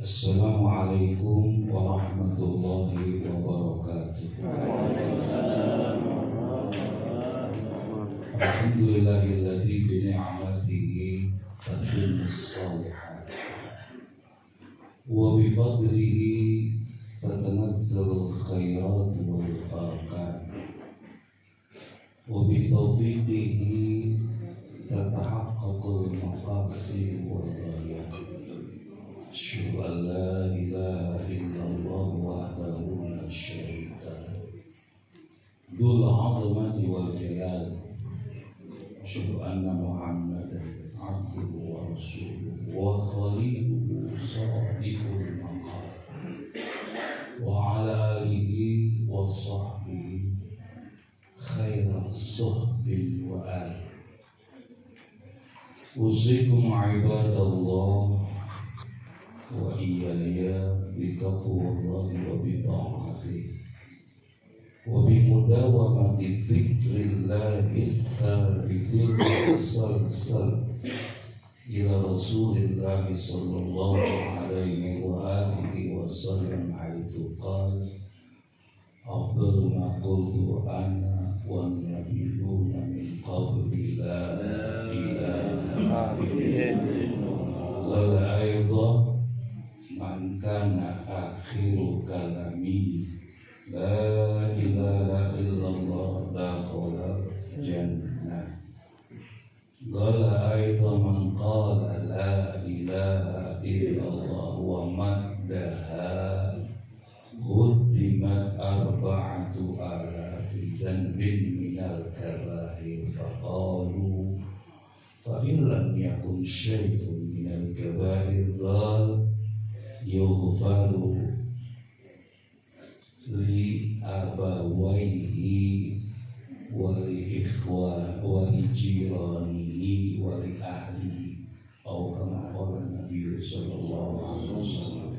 Assalamualaikum warahmatullahi wabarakatuh. Alhamdulillahilladzi bi ni'matihi tatimmus shalihat wa bi fadlihi tatanazzalul khairat wal barakat wa bi taufiqihi tatahaqqaqul maqasid wal ghayat. Asyhadu an la ilaha illallah wahdahu la syarika lahu dzul 'azamati wal jalal. Asyhadu anna Muhammadan abduhu wa rasuluhu wa khaliluhu shadiqul maqam wa ala alihi wa sahbihi khairas suhbi wa ali. Usikum ibadallah wa iyaya bitaqwallahi wa bita'atihi wa bimudawamati dzikrillahi tsabitil musalsal ila Rasulillah sallallahu alaihi wa alihi wasallam haitsu qala afdalu ma qultu ana wan nabiyyuna min qabli la ilaha illallah wa la ayda man kana akhiru kalami la ilaha illallah dakhala jannah. Qala aydan man qala la ilaha illallah wa maddaha huddimat arba'atu alafi dhanbin minal kabair. Faqalu fa in lam yakun syai'un minal kabair qala yughfaru li abawaihi wa li ikhwanihi wa li jiranihi wa li ahlihi atau kama qala Nabi sallallahu alaihi wasallam.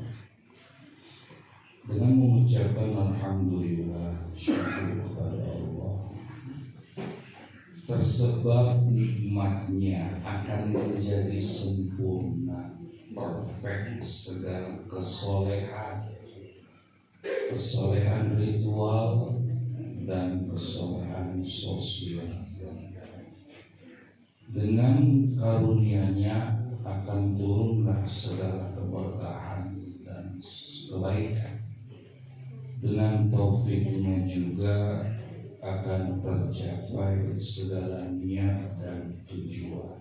Dengan mengucapkan alhamdulillah, syukur kepada Allah, tersebab nikmatnya akan menjadi sempurna, perfect segala kesolehan ritual dan kesolehan sosial. Dengan karunia-Nya akan turunlah segala keberkahan dan kebaikan. Dengan taufik-Nya juga akan tercapai segala niat dan tujuan.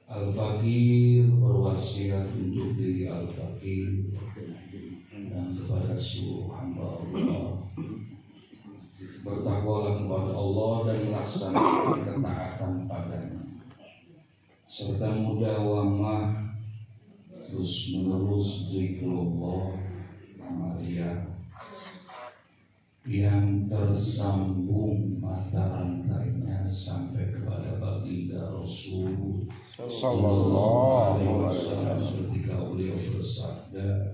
Al-Fakir berwasiat untuk diri Al-Fakir dan kepada seluruh hamba Allah, bertakwalah kepada Allah dan melaksanakan ketaatan padanya, serta mudawamah terus menerus zikrullah amalia yang tersambung mata rantainya sampai kepada baginda Rasul sallallahu alaihi wasallam ketika beliau bersabda,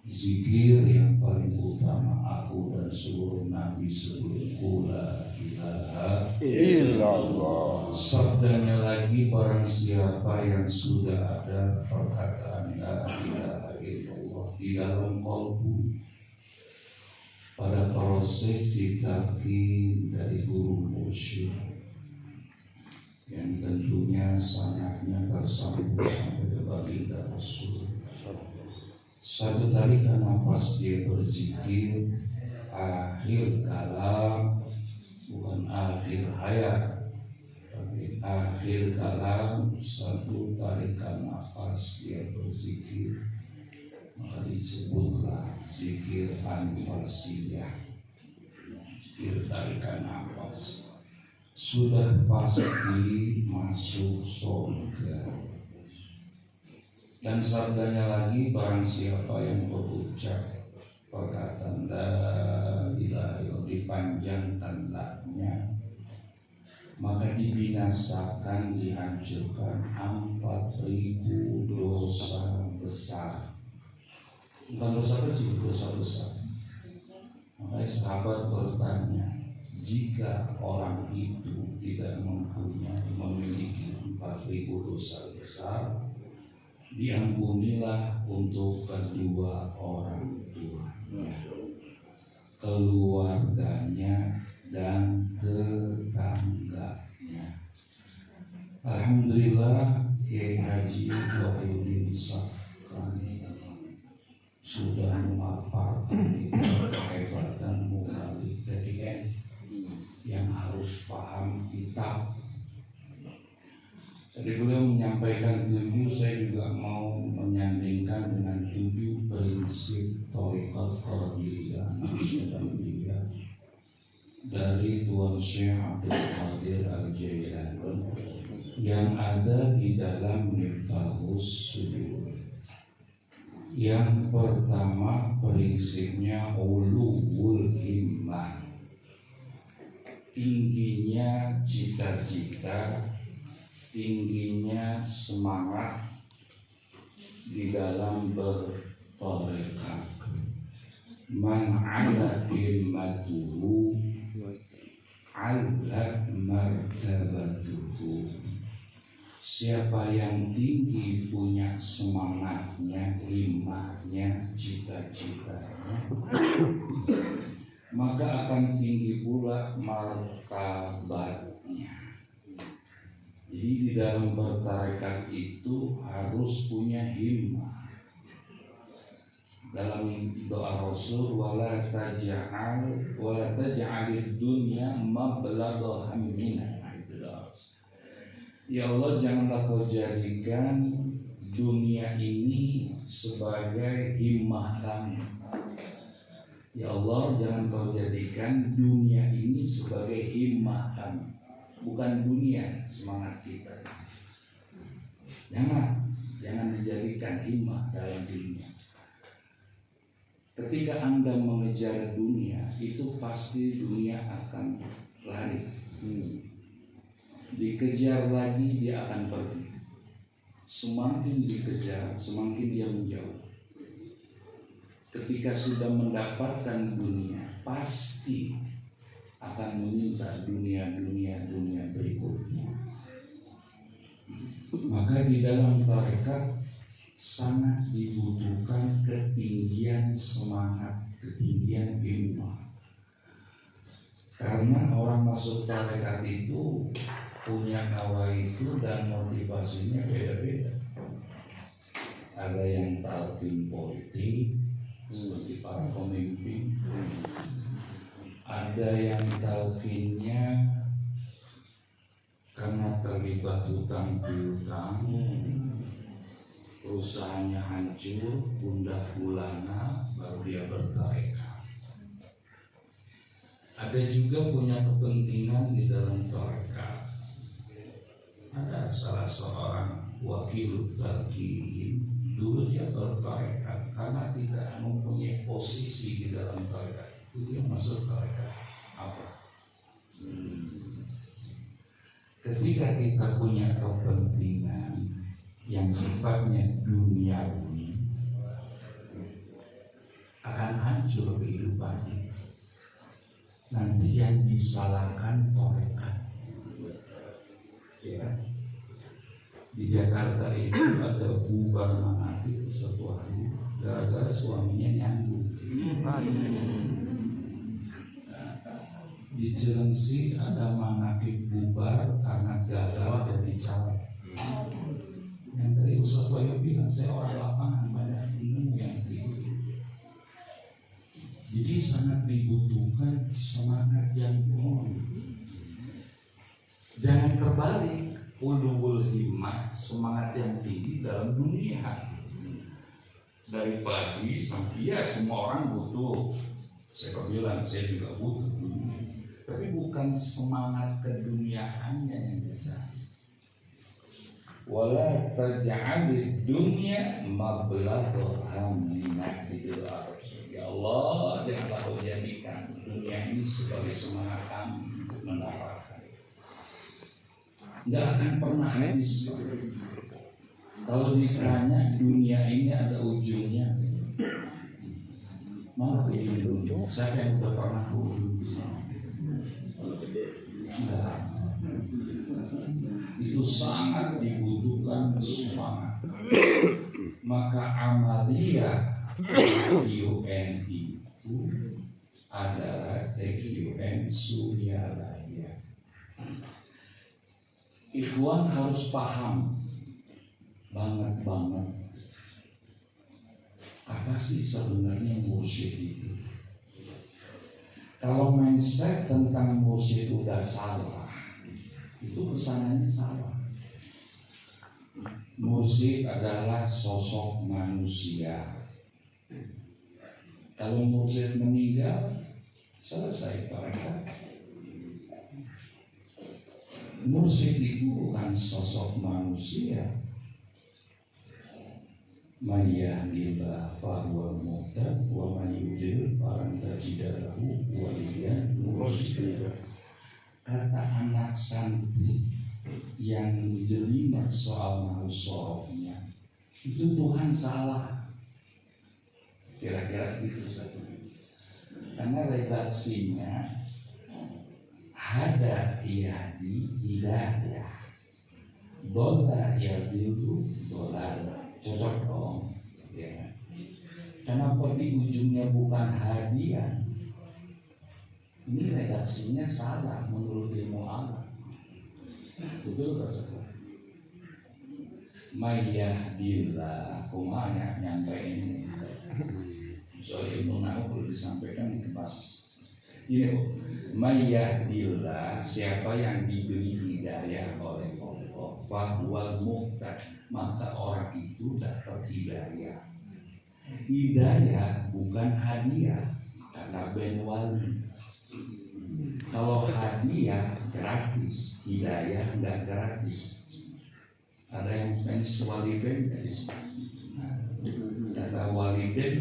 zikir yang paling utama aku dan seluruh nabi sebelumku la ilaha illallah. Sabdanya lagi, barang siapa yang sudah ada perkataan la ilaha illallah di dalam qalbu pada proses talqin dari guru mursyid yang tentunya sanadnya tersambung sampai ke baginda Rasul. Satu tarikan nafas dia berzikir akhir kalam, bukan akhir hayat, tapi akhir kalam. Satu tarikan nafas dia berzikir, maka disebutlah zikir anfasiyah, zikir tarikan nafas. Sudah pasti masuk surga. Dan sabdanya lagi, barang siapa yang berucap perkataan la ilaha illallah dipanjangkan la-nya, maka dibinasakan, dihancurkan 4.000 dosa besar. Bukan dosa kecil, dosa besar. Makanya sahabat bertanya, jika orang itu tidak memiliki 4.000 dosa besar, diampunilah untuk kedua orang tua, keluarganya, dan tetangganya. Alhamdulillah, Kiai Haji Wahyudin Safrani sudah memaparkan kehebatan mubalik TDN yang harus paham kitab. Tadi beliau menyampaikan 7, saya juga mau menyandingkan dengan 7 prinsip Thariqat Qadiriyah Naqsyabandiyah dari Tuan Syekh Abdul Qadir Al-Jailani yang ada di dalam Miftahus Sudur. Yang pertama prinsipnya ulul himmah, tingginya cita-cita, tingginya semangat di dalam bertarekat. Man ala himmatuhu alat martabatuhu. Siapa yang tinggi punya semangatnya, himmahnya, cita-citanya, maka akan tinggi pula martabatnya. Jadi di dalam bertarekat itu harus punya himmah. Dalam doa Rasul, wala taj'alid dunya mablagha hammina. Ya Allah, janganlah kau jadikan dunia ini sebagai himmah kami. Ya Allah, jangan kau jadikan dunia ini sebagai himmah kami, bukan dunia semangat kita. Jangan dijadikan himmah dalam dunia. Ketika Anda mengejar dunia, itu pasti dunia akan lari. Dikejar lagi dia akan pergi. Semakin dikejar, semakin dia menjauh. Ketika sudah mendapatkan dunia, pasti akan meminta dunia berikutnya. Maka di dalam tarekat sangat dibutuhkan ketinggian semangat, ketinggian himmah. Karena orang masuk tarekat itu punya nawaitu dan motivasinya beda-beda. Ada yang talqin politik seperti para pemimpin, ada yang talqinnya karena terlibat hutang piutang, usahanya hancur, gundah gulana, baru dia bertarekat. Ada juga punya kepentingan di dalam tarekat. Ada salah seorang wakil talqin, dulu dia bertarekat karena tidak mempunyai posisi di dalam tarekat. Itu dia masuk tarekat. Apa? Ketika kita punya kepentingan yang sifatnya duniawi, akan hancur kehidupannya. Nanti yang disalahkan tarekat. Ya. Di Jakarta itu ada bubar manakib suatu hari gara-gara suaminya nyambung. Di Cilengsi ada manakib bubar karena gagal jadi caleg. Yang dari Ustaz Wayo bilang, saya orang lapangan, banyak ilmu yang begitu. Jadi sangat dibutuhkan semangat yang penuh. Jangan terbalik, ulul himmah, semangat yang tinggi dalam dunia. Dari pagi sampai ya semua orang butuh. Saya bilang saya juga butuh dunia. Tapi bukan semangat keduniaannya yang dicari. Wala taj'alid dunya mablagha hammina fil ardh. Ya Allah, janganlah kau jadikan dunia ini sebagai semangat kami untuk mendapatkan. Tidak akan pernah habis. Kalau ditanya dunia ini ada ujungnya, mana ujung? Siapa yang sudah pernah ujung? Itu sangat dibutuhkan semangat. Dia TQN itu adalah TQN Suryalaya. Ikhwan harus paham banget apa sih sebenarnya mursyid itu. Kalau mindset tentang mursyid udah salah, itu kesananya salah. Mursyid adalah sosok manusia. Kalau mursyid meninggal, selesai mereka. Mursyid itu bukan sosok manusia. May yahdihillahu fahuwal muhtad wa may yudlil falan tajida lahu waliyyan mursyida. Kata anak santri yang jelimet soal mausorofnya, itu Tuhan salah. Kira-kira gitu saja. Karena redaksinya hada yahdi hidayah, dola yadilu dolar. Cocok dong, ya. Kenapa di ujungnya bukan hadiah? Ini redaksinya salah menurut ilmu alam. Betul gak salah? Mayyahdillah, kumanya nyampe ini. Soal ilmu nahu perlu disampaikan di kelas. Ini mayyahdillah, siapa yang diberi hidayah oleh Allah, fahuwal muhtad, maka orang itu dapat hidayah. Hidayah bukan hadiah, kata Ben Wali. Kalau hadiah gratis, hidayah enggak gratis. Ada yang fans Waliben, kata Waliben,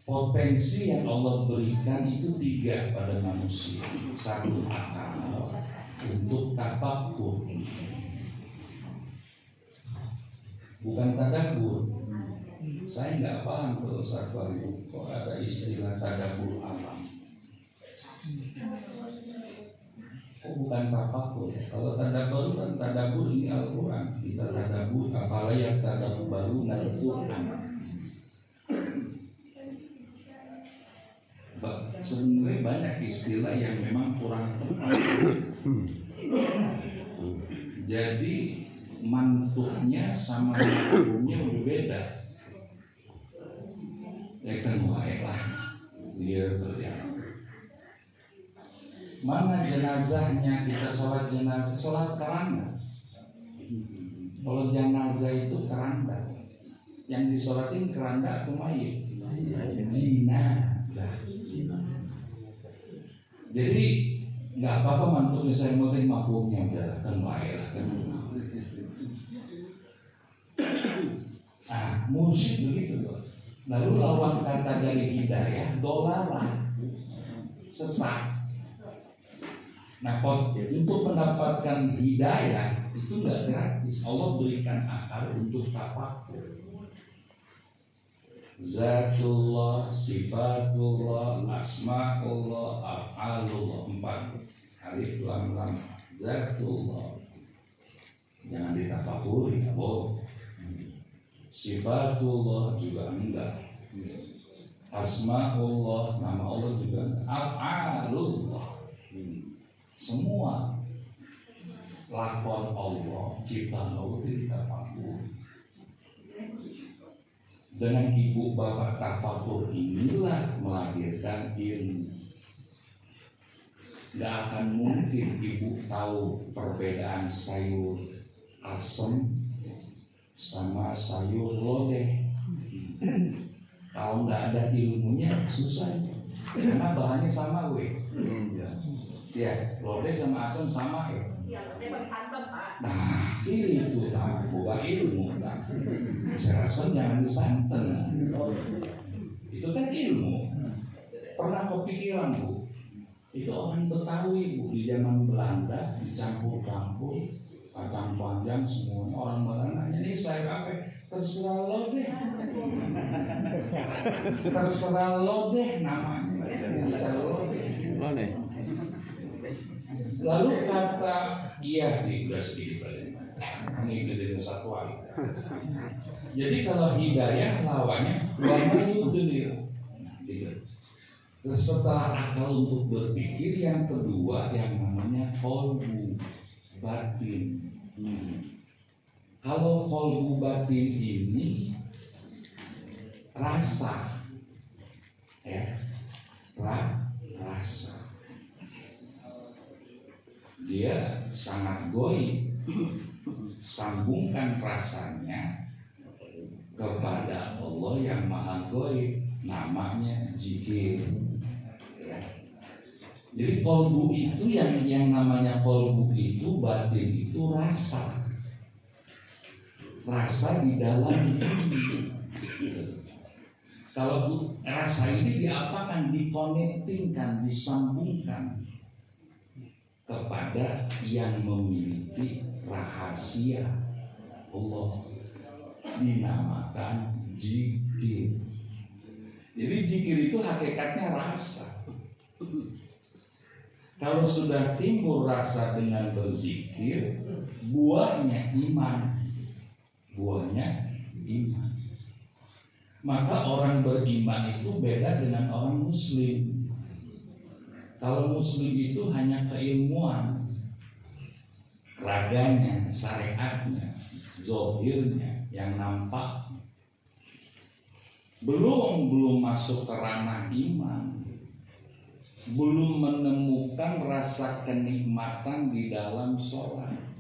potensi yang Allah berikan itu 3 pada manusia. 1 akal untuk tafakkur, bukan tadabbur. Saya nggak paham kalau Sakwaru kok ada istilah tadabbur alam. Oh, bukan tafakkur. Kalau tadabbur kan tadabbur ini Al-Quran. Kita tadabbur, apalagi yang tadabbur baru Al-Quran. Sebenarnya banyak istilah yang memang kurang tepat. Jadi mantuknya sama mantuknya berbeda. Ya kan lah biar berjalan. Mana jenazahnya, kita sholat jenazah, sholat keranda. Kalau jenazah itu keranda, yang disolatin keranda atau mayit? Jenazah. Jadi nggak apa-apa mantuknya, saya mau tanya mafhumnya udah kan lah kan. Mursyid begitu loh. Lalu lawan kata dari hidayah dolalah, sesat. Nah, untuk mendapatkan hidayah itu nggak gratis. Allah berikan akal untuk tafakkur. Zatullah, sifatullah, asma'ullah, af'alullah. 4 alif lam lam. Zatullah, jangan ditafakuri, ya boh. Sifatullah juga enggak. Asma'ullah, nama Allah juga enggak. Af'alullah, semua lakon Allah, ciptaan Allah itu ditafakuri. Dengan ibu bapak tafakur inilah melahirkan ilmu. Gak akan mungkin ibu tahu perbedaan sayur asem sama sayur lodeh. Kalau nggak ada ilmunya susah, karena bahannya sama ya, lodeh sama asem sama ya. Nah, itu tak bukan ilmu tak. Saya rasa jangan disanten. Itu kan ilmu. Pernah kepikiran Bu? Itu orang Betawi Bu, di zaman Belanda dicampur-campur kacang panjang semuanya. Orang Belanda nanya, ini sayur apa? Terserah lo deh. Terserah lo deh namanya. Terserah lo deh. Lalu kata iya nih udah sedikit Mengikuti satu wali. Jadi kalau hidayah lawannya wamayudlir. Gitu. Setelah akal untuk berpikir, yang kedua yang namanya qalbu, batin. Kalau qalbu batin ini rasa, ya, rasa. Dia sangat goib. Sambungkan rasanya kepada Allah yang maha goib, namanya zikir. Ya. Jadi qalbu itu yang namanya qalbu itu, batin itu rasa di dalam diri. Kalau rasa ini diapakan? Dikonektingkan, disambungkan kepada yang memiliki rahasia Allah, dinamakan zikir. Jadi zikir itu hakikatnya rasa. Kalau sudah timbul rasa dengan berzikir, buahnya iman. Maka orang beriman itu beda dengan orang muslim. Kalau muslim itu hanya keilmuan, raganya, syariatnya, zohirnya yang nampak, belum masuk ke ranah iman, belum menemukan rasa kenikmatan di dalam sholat.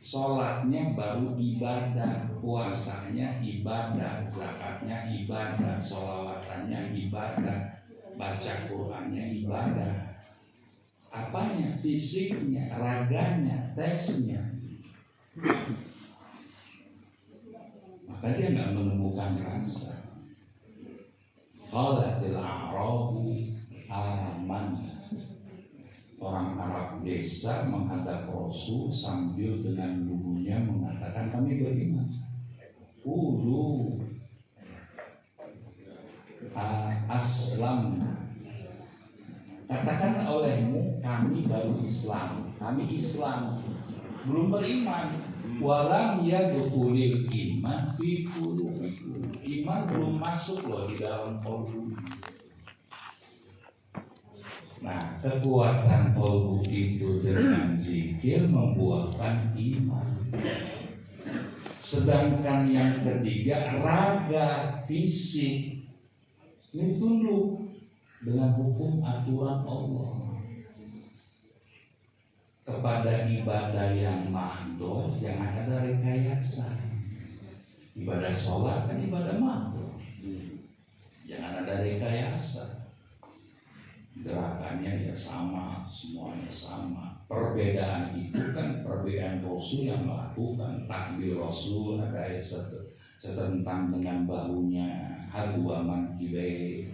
Sholatnya baru ibadah, puasanya ibadah, zakatnya ibadah, sholawatannya ibadah, baca Qur'annya ibadah. Apanya? Fisiknya, raganya, teksnya. Maka dia nggak menemukan rasa. Qalatil a'rabu aman. Orang Arab desa menghadap Rasul sambil dengan lugunya mengatakan, kami beriman. Qulu aslam. Katakan olehmu, kami baru Islam. Kami Islam, belum beriman. Walam yadkhulul iman fi qulubikum. Iman belum masuk loh di dalam qalbu. Nah, kekuatan qalbu itu dengan zikir membuahkan iman. Sedangkan yang ketiga, raga, fisik, ini tunduk dengan hukum aturan Allah. Kepada ibadah yang mahdoh jangan ada rekayasa. Ibadah sholat kan ibadah mahdoh, jangan ada rekayasa. Gerakannya ya sama, semuanya sama. Perbedaan itu kan perbedaan Rasul yang melakukan. Takbir Rasul ada setentang dengan bahunya, hadwa mankibai.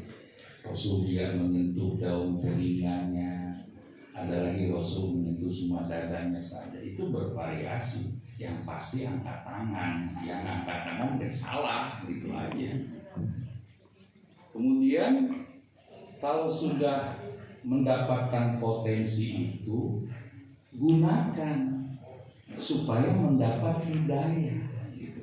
Rasul dia menyentuh daun telinganya. Ada lagi Rasul menyentuh semua dadanya saja. Itu bervariasi. Yang pasti angkat tangan. Yang angkat tangan tidak salah, gitu aja. Kemudian kalau sudah mendapatkan potensi itu, gunakan supaya mendapat hidayah. Gitu.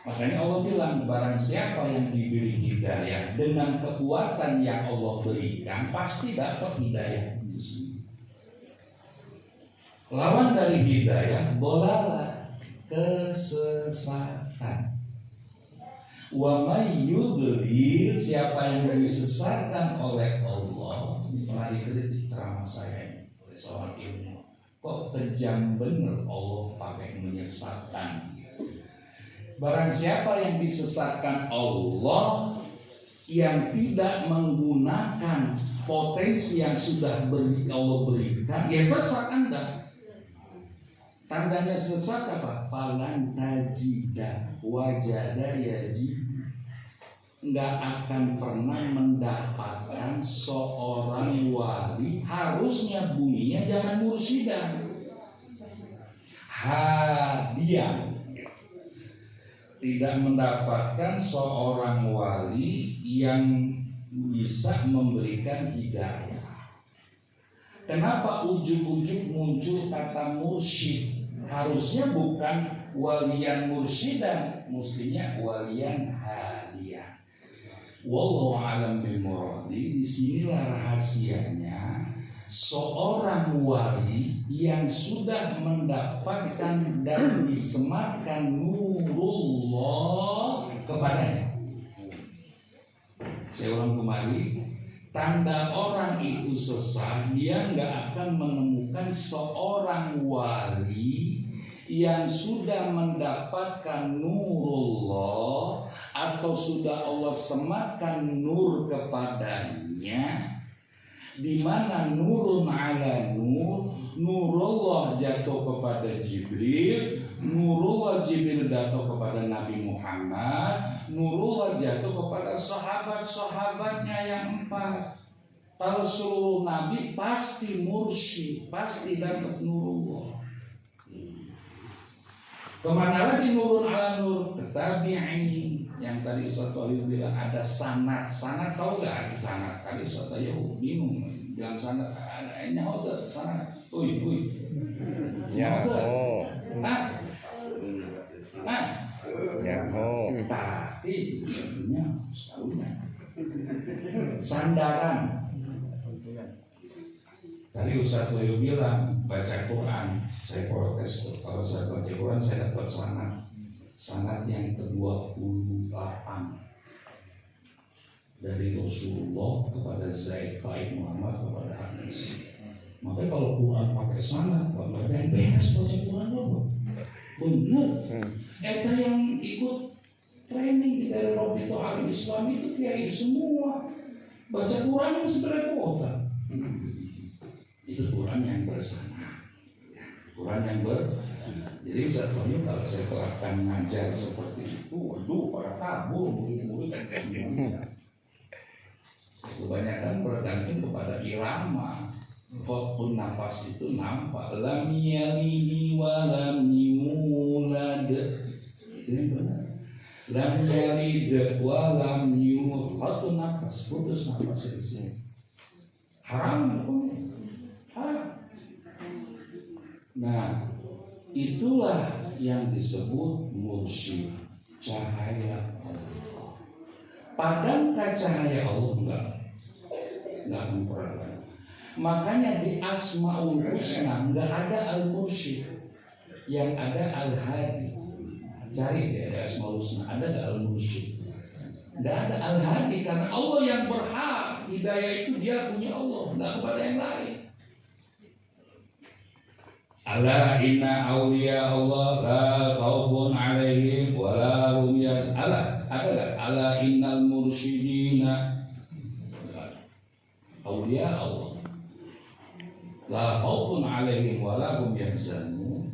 Makanya Allah bilang, barang siapa yang diberi hidayah dengan kekuatan yang Allah berikan, pasti dapat hidayah. Lawan dari hidayah, dolalah, kesesatan. Wa may yudlil, siapa yang disesatkan oleh Allah. Ini pernah dikritik ceramah saya oleh seorang ilmu. Kok kejam bener Allah pakai menyesatkan. Barang siapa yang disesatkan Allah, yang tidak menggunakan potensi yang sudah Allah berikan, ya sesat Anda. Tandanya sesat apa? Falan tajida wajada yajid. Nggak akan pernah mendapatkan seorang wali, harusnya bunyinya jangan mursyidah, hadiah. Tidak mendapatkan seorang wali yang bisa memberikan hidayah. Kenapa ujuk-ujuk muncul kata mursyid? Harusnya bukan waliyan mursyidan, mestinya waliyan hadiyan. Wallahu a'lam bil muradi. Disinilah rahasianya seorang wali yang sudah mendapatkan dan disematkan nurullah kepadanya. Saya ulang kembali, tanda orang itu sesat, dia nggak akan menemukan seorang wali yang sudah mendapatkan nurullah atau sudah Allah sematkan nur kepadanya, di mana nurun ala nur, nurullah jatuh kepada Jibril, nurullah Jibril jatuh kepada Nabi Muhammad, nurullah jatuh kepada sahabat-sahabatnya yang 4. Kalau seluruh nabi pasti mursyid, pasti dapat nurullah. Kemana lagi nurun ala nur? Tabi'in. Yang tadi Ustaz Wahyu bilang ada sanad. Sanad tahu gak ada sanad? Tadi Ustaz Wahyu bingung bilang sanad. Ada nyawa sanad. Uy. Ya. Tapi sebenarnya selalunya sandaran. Tadi Ustaz Wahyu bilang baca Quran, saya protes tuh. Kalau saya baca Quran saya dapat sanad yang ke-28 dari Rasulullah kepada Zaid Faid Muhammad kepada Anas. Makanya kalau Quran pakai sanad, kalau ada yang beres baca Quran loh. Bener. Eta yang ikut training dari Robito Alim Islam itu kiai semua. Baca Quran itu sebenarnya kuota. Itu Quran yang bersanad. Quran yang jadi satunya kalau saya terapkan ngajar seperti itu, waduh pada kabur murid-murid. Kebanyakan bergantung kepada irama. Qatun nafas itu nampak lam yalidi wa lam yulad. Itu yang benar. Lam yalid wa lam yulad. Qatun nafas, putus nafas di sini. Haram hukumnya. Haram. Nah, itulah yang disebut mursyid, cahaya Allah. Padamkah cahaya Allah? Enggak akan pernah. Makanya di Asmaul Husna enggak ada al-mursyid, yang ada al-hadi. Cari di Asmaul Husna ada enggak al-mursyid? Enggak ada al-hadi karena Allah yang berhak hidayah itu dia punya Allah, enggak kepada yang lain. Ala inna awliya Allah la khaufun alaihim wa la hum yahzanun. Ala innal mursyidina awliya Allah la khaufun alaihim wa la hum yahzanun.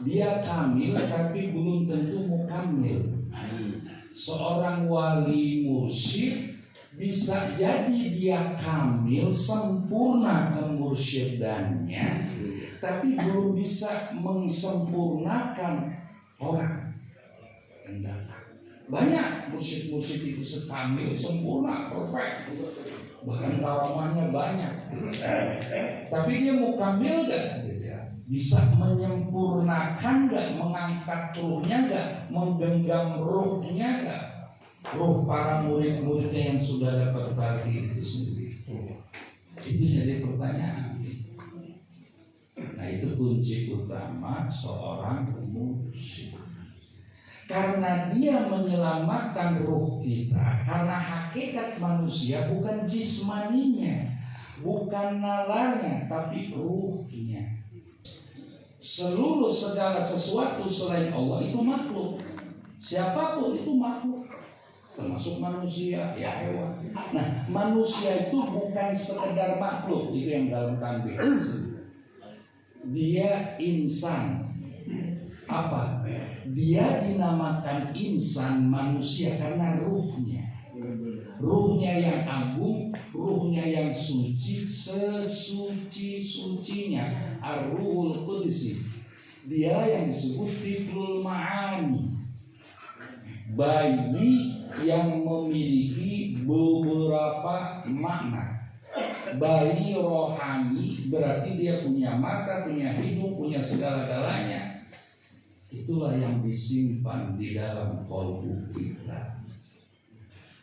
Dia kamil tapi belum tentu mukamil. Seorang wali mursyid bisa jadi dia kamil sempurna kemursydannya, tapi belum bisa mensempurnakan orang yang datang. Banyak mursyid-mursyid itu sekamil, sempurna, perfect, bahkan karamahnya banyak, tapi dia mukamil gak? Bisa menyempurnakan gak? Mengangkat ruhnya gak? Menggenggam ruhnya gak? Ruh para murid-muridnya yang sudah dapat tarikh itu sendiri. Itu jadi pertanyaan. Nah, itu kunci utama seorang mursyid. Karena dia menyelamatkan ruh kita. Karena hakikat manusia bukan jismaninya, bukan nalarnya, tapi ruhnya. Seluruh segala sesuatu selain Allah itu makhluk. Siapapun itu makhluk, termasuk manusia, ya hewan. Nah, manusia itu bukan sekedar makhluk, itu yang dalam tanbih. Dia insan. Apa? Dia dinamakan insan manusia karena ruhnya. Ruhnya yang agung, ruhnya yang suci, sesuci-sucinya. Ar-Ruhul Qudsi. Dia yang disebut Tiflul Ma'ani. Bayi yang memiliki beberapa makna. Bayi rohani berarti dia punya mata, punya hidung, punya segala-galanya. itulah yang disimpan di dalam qalbu kita.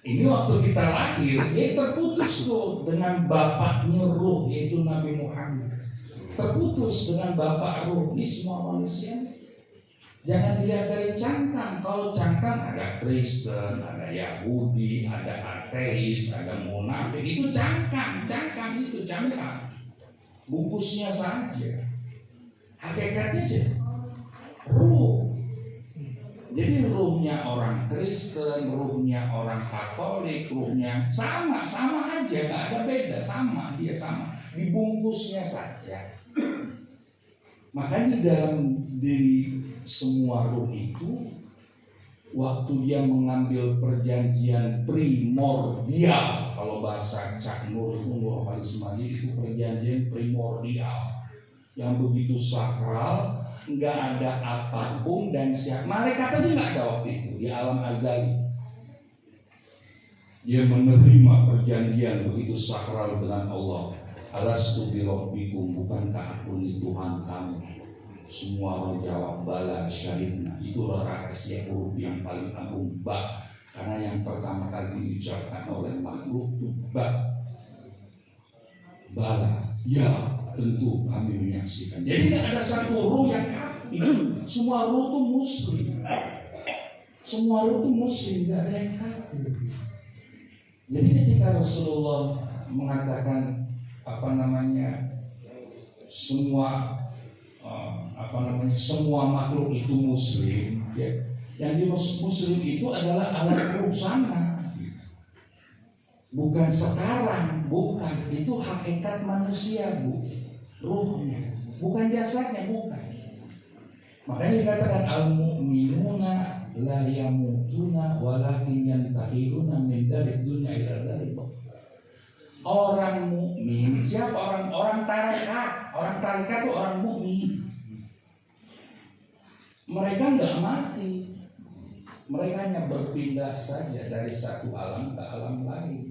Ini waktu kita lahir, dia terputus tuh dengan bapaknya ruh, yaitu Nabi Muhammad. Terputus dengan bapak ruh, ini semua manusia. Jangan dilihat dari cangkang. Kalau cangkang ada Kristen, ada Yahudi, ada ateis, ada munafik. Itu cangkang itu cangkang. Bungkusnya saja. Hakikatnya sih ruh. Jadi ruhnya orang Kristen, ruhnya orang Katolik, ruhnya sama aja, nggak ada beda, sama, dia sama. Dibungkusnya saja. Makanya dalam diri semua ruh itu, waktu dia mengambil perjanjian primordial, kalau bahasa Cak Nur Halis Majid itu perjanjian primordial yang begitu sakral, nggak ada apapun dan siap. Malaikat aja nggak ada waktu itu di alam azali. Dia menerima perjanjian begitu sakral dengan Allah. Alastu bi rabbikum, bukankah aku ini Tuhan kamu? Semua orang jawab bala syahidna. Itulah rahasia huruf yang paling agung, ba. Karena yang pertama kali diucapkan oleh makhluk itu ba. Bala, ya tentu kami menyaksikan. Jadi tidak ada satu ruh yang kafir. Semua ruh itu muslim. Semua ruh itu muslim, tidak ada yang kafir. Jadi ketika Rasulullah mengatakan semua makhluk itu muslim, ya. Yang dimaksud muslim itu adalah alam ruh sana. Bukan sekarang, bukan. Itu hakikat manusia, Bu. Ruhnya, bukan jasadnya, bukan. Makanya dikatakan al-mu'minuna la yamutuna walakin yantahiluna min darid dunya ila darid. Orang mukmin, siapa orang tarekat? Orang tarekat itu orang mukmin. Mereka enggak mati. Mereka hanya berpindah saja dari satu alam ke alam lain.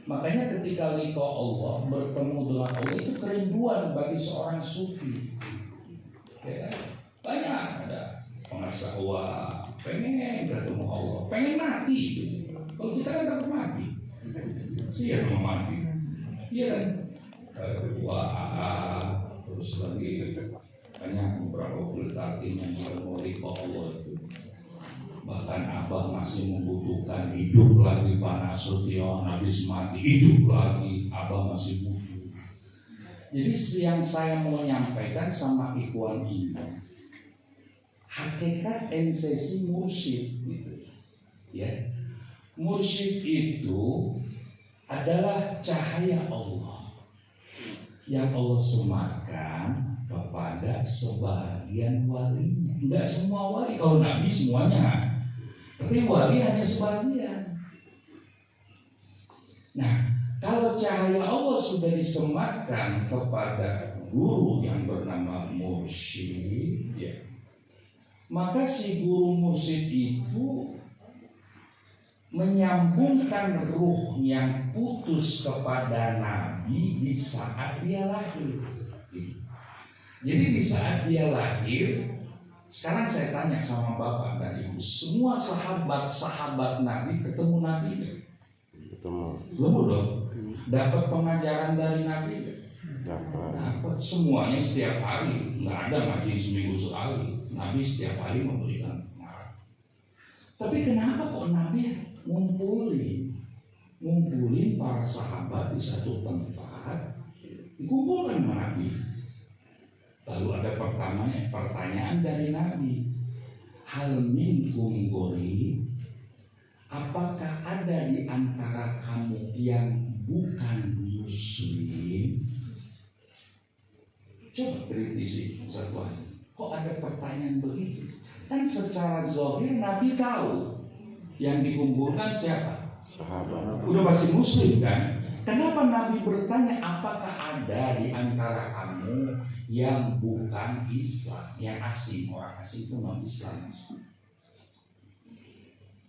Makanya ketika liqa Allah, bertemu dengan Allah, itu kerinduan bagi seorang sufi. Ya, banyak ada pengasah wah, pengen ketemu Allah, pengen mati. Gitu. Kalau kita kan takut mati, siapa mau mati? Iya kan? Wah, terus lagi banyak beberapa kultatin yang mau liqa Allah itu. Bahkan Abah masih membutuhkan, hidup lagi Pak Nasution, habis mati hidup lagi, Abah masih butuh. Jadi yang saya mau menyampaikan sama ikhwan ini, hakikat esensi mursyid gitu. Ya, mursyid itu adalah cahaya Allah yang Allah sematkan kepada sebagian walinya. Enggak semua wali, kalau Nabi semuanya. Tapi wali hanya sebagian. Nah, kalau cahaya Allah sudah disematkan kepada guru yang bernama mursyid, ya, maka si guru mursyid itu menyambungkan ruh yang putus kepada Nabi di saat dia lahir. Jadi di saat dia lahir, sekarang saya tanya sama Bapak dan Ibu, semua sahabat Nabi ketemu Nabi? Ketemu dong. Dapat pengajaran dari Nabi? Dapat. Semuanya setiap hari. Nggak ada ngaji seminggu sekali. Nabi setiap hari memberikan pengajaran. Tapi kenapa kok Nabi ngumpulin para sahabat di satu tempat, dikumpulkan sama Nabi? Lalu ada pertanyaan dari Nabi, hal minkum gori, apakah ada di antara kamu yang bukan muslim? Coba kritisi satu hari. Kok ada pertanyaan begitu? Kan secara zahir Nabi tahu yang dikumpulkan siapa? Sahabat. Udah pasti muslim kan? Kenapa Nabi bertanya apakah ada di antara kamu yang bukan Islam, yang asing? Orang asing itu non Islam.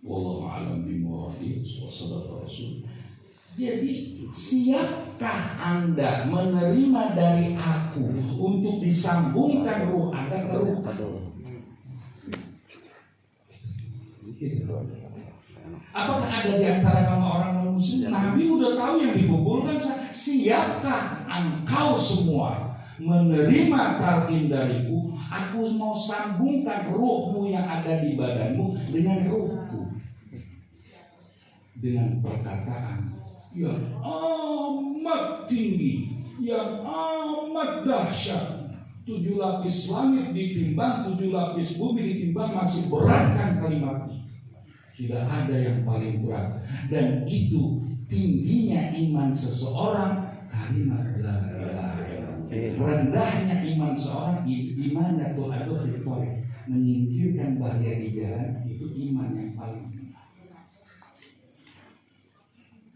Wallahu a'lam bishawab. Wassalatu rasul. Jadi siapkah Anda menerima dari aku untuk disambungkan ruh Anda ke ruh? Gitu. Apakah ada di antara kamu orang non-muslim? Nabi udah tahu yang dikumpulkan. Siapkah engkau semua menerima talqin dariku? Aku mau sambungkan ruhmu yang ada di badanmu dengan ruhku, dengan perkataan yang amat tinggi, yang amat dahsyat. 7 lapis langit ditimbang, 7 lapis bumi ditimbang, masih berat kan kalimat ini. Tidak ada yang paling berat. Dan itu tingginya iman seseorang, kalimat la ilaha illallah. Rendahnya iman seorang, iman atau fitrah, menyingkirkan bahaya di jalan, itu iman yang paling rendah.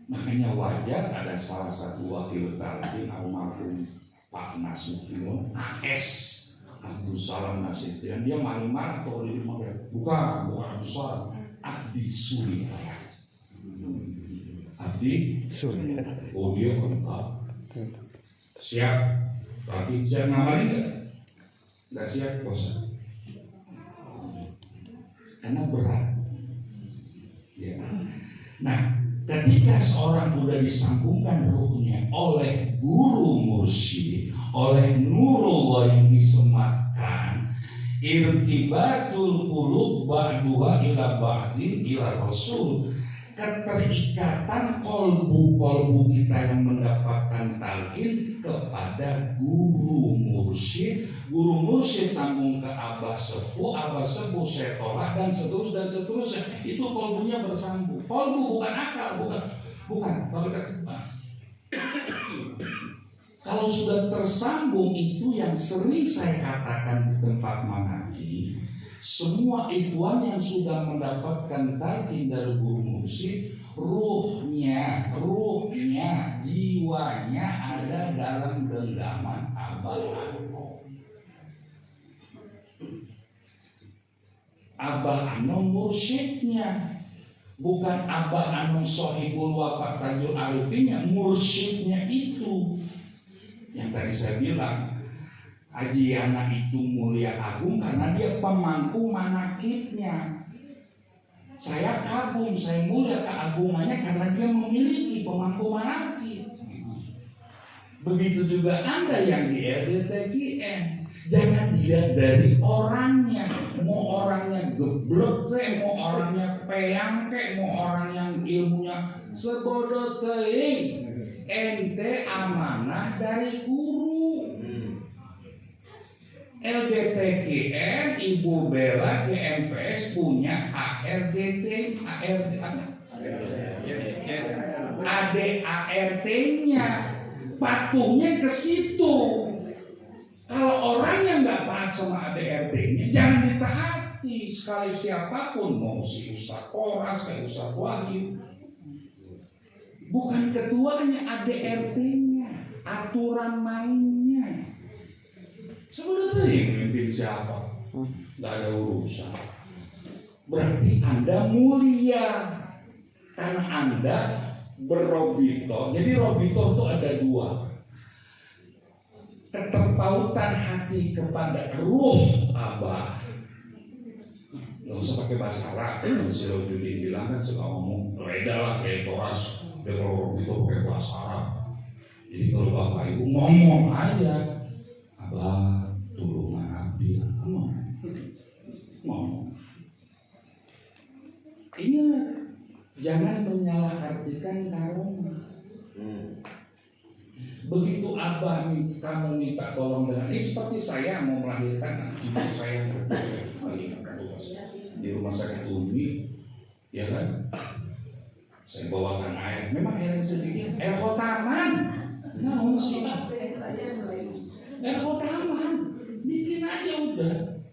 Makanya wajar ada salah satu wakil talqin almarhum Pak Nasution AS Abdul Salam Nasution, dia marah-marah kalau di rumah. Bukan Abdul Salam, Abdi Surya. Abdi Surya. Oh dia lengkap. Siap. Tapi siap ngamalin nggak siap bosan. Karena berat. Ya. Nah, ketika seorang sudah disambungkan ruhnya oleh guru mursyid, oleh nurullah yang disematkan, irtibatul qulub ba'duha ila ba'din ila rasul, keterikatan kolbu kita yang mendapatkan talqin kepada guru mursyid. Guru mursyid sambung ke abah sepuh saya tolak, dan seterusnya. Itu kolbunya bersambung. Kolbu bukan akal, bukan. Kalau sudah tersambung, itu yang sering saya katakan di tempat mengaji. Semua ikhwan yang sudah mendapatkan talqin dari guru mursyid, ruhnya, jiwanya ada dalam genggaman Abah Anom. Abah Anom mursyidnya, bukan Abah Anom Sohibul Wafat Tajul Arifinnya, mursyidnya itu. Yang tadi saya bilang, Haji Yana itu mulia agung karena dia pemangku manakibnya. Saya kagum, saya mulia keagungannya karena dia memiliki pemangku manakib. Begitu juga Anda yang di RDTGM, jangan dilihat dari orangnya. Mau orangnya geblek kek, mau orangnya peyang kek, mau orang yang ilmunya sebodoh teuing. Ente amanah dari guru. LDTGM, Ibu Bella, GMPS punya ADART-nya, patuhnya ke situ. Kalau orang yang nggak taat sama ADART-nya, jangan ditaati. Sekali siapapun, mau si Ustaz Poras, kayak Ustaz Wahyu, bukan ketuanya, ADART-nya, aturan mainnya. Sebenarnya yang memimpin siapa? Gak ada urusan. Berarti Anda mulia karena Anda berrobito. Jadi robito itu ada 2. Keterpautan hati kepada ruh Abah. Gak usah pakai bahasa Arab. Si Rojudi bilang kan suka ngomong beda lah kayak Toras. Kalau robito pakai bahasa Arab. Jadi kalau Bapak Ibu ngomong aja, Abah tulungan abdi, ngomong. Ingat, jangan menyalahartikan karomah. Begitu Abah kamu minta tolong dengan ini, seperti saya mau melahirkan ibu saya di rumah sakit Umi, ya kan? Saya bawakan air, memang air sedikit, air kotaman. Nah, sih air kotaman, bikin aja udah.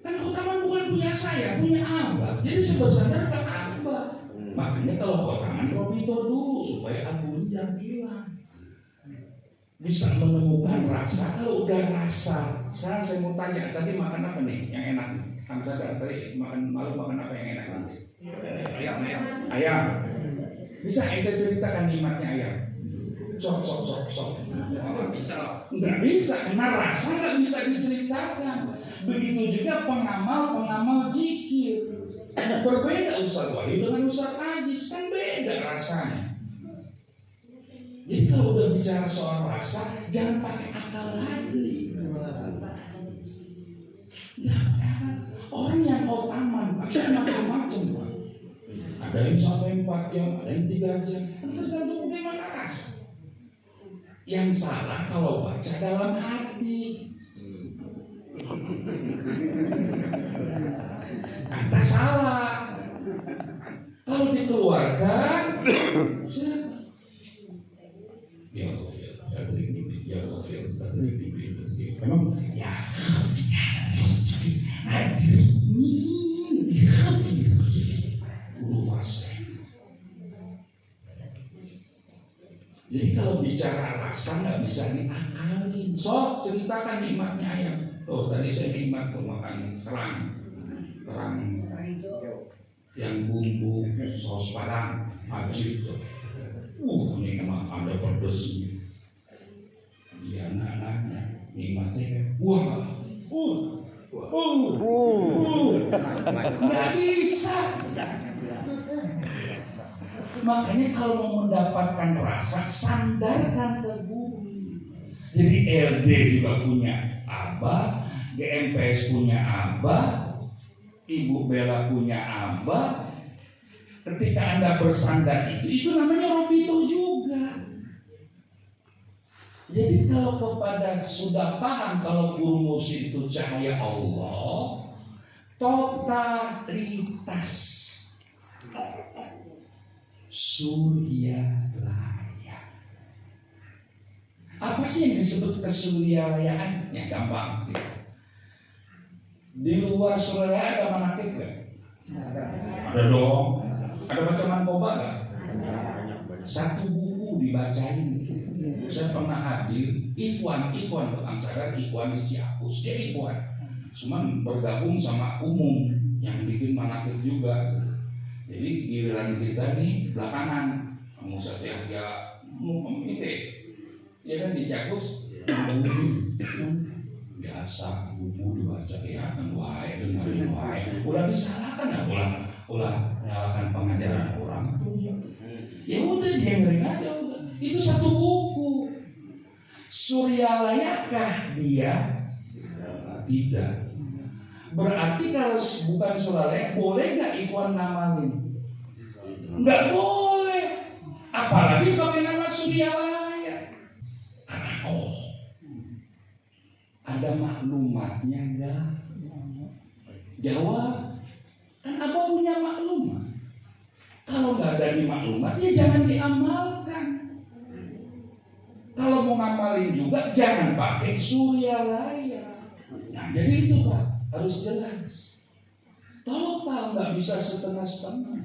Kan kotaman bukan punya saya, punya Abah. Jadi sebesar ke Abah. Makanya kalau kotaman robito dulu supaya abunya hilang. Bisa menemukan rasa. Kalau udah rasa, sekarang saya mau tanya, tadi makan apa nih yang enak? Kang Sadar tadi makan apa yang enak nanti? Ayam. Bisa ente ceritakan nikmatnya ayam? Sok. Nggak bisa, karena rasa nggak bisa diceritakan. Begitu juga pengamal zikir. Berbeda Ustaz Wahyu dengan Ustaz Ajis, kan beda rasanya. Jadi kalau udah bicara soal rasa, jangan pakai akal lagi. Orang yang otaman, pakai macam-macam. Ada yang sampai 4 jam, ada yang 3 jam. Tergantung bagaimana rasa. Yang salah kalau baca dalam hati. Anda salah. Kalau dikeluarkan, memang ya jadi kalau bicara rasa nggak bisa diakalin. So, ceritakan nikmatnya ayam. Oh, tadi saya nikmat tuh makan kerang yang bumbu saus padang ajib tuh. Nikmat ada pedesnya. Dia anak-anaknya nikmatnya nggak bisa. Makanya kalau mau mendapatkan rasa, sandarkan ke bumi. Jadi LD juga punya abah, GMPS punya abah, Ibu Bella punya abah. Ketika Anda bersandar itu namanya Robito juga. Jadi kalau kepada sudah paham kalau guru musik itu cahaya Allah, totalitas suryalaya. Apa sih yang disebut kesuryalayaan? Ya gampang. Di luar suryalaya ada manakib gak? Ada dong. Ada bacaan koba gak? Satu buku dibacain. Saya pernah hadir Ikhwan tukang sadar, Ikhwan di Ciapus. Dia Ikhwan, cuman bergabung sama umum yang bikin manakib juga. Jadi giliran kita nih belakangan, Musa Yahya ini dia kan di Ciapus biasa buku dibaca ya kan wae dengerin wae. Udah disalahkan ya ulah nyalakan pengajaran orang. Ya udah dengerin aja udah. Itu satu buku. Suryalayakah dia? Tidak. Berarti kalau bukan suryalaya, boleh nggak Ikhwan namalin? Nggak boleh. Apalagi pakai nama suryalaya. Ada maklumatnya nggak? Jawab. Kan apa punya maklumat? Kalau nggak ada di maklumat, ya jangan diamalkan. Kalau mau ngamalin juga jangan pakai suryalaya. Nah, jadi itu Pak, harus jelas. Total, nggak bisa setengah-setengah.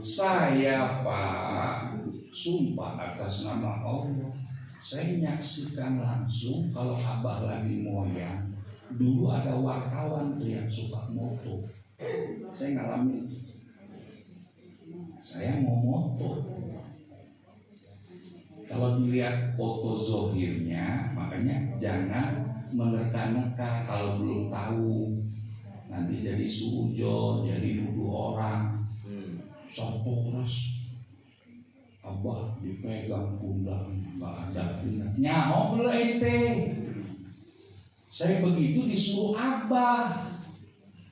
Saya Pak, sumpah atas nama Allah, saya menyaksikan langsung kalau Abah lagi moyang. Dulu ada wartawan tuh yang suka moto. Saya ngalamin. Saya mau moto. Kalau dilihat foto zohirnya, makanya jangan menerka-nerka kalau belum tahu. Nanti jadi suujon, jadi nuduh orang. Soporas, Abah dipegang pundak, nggak ada pundaknya. Oh ente, saya begitu disuruh Abah.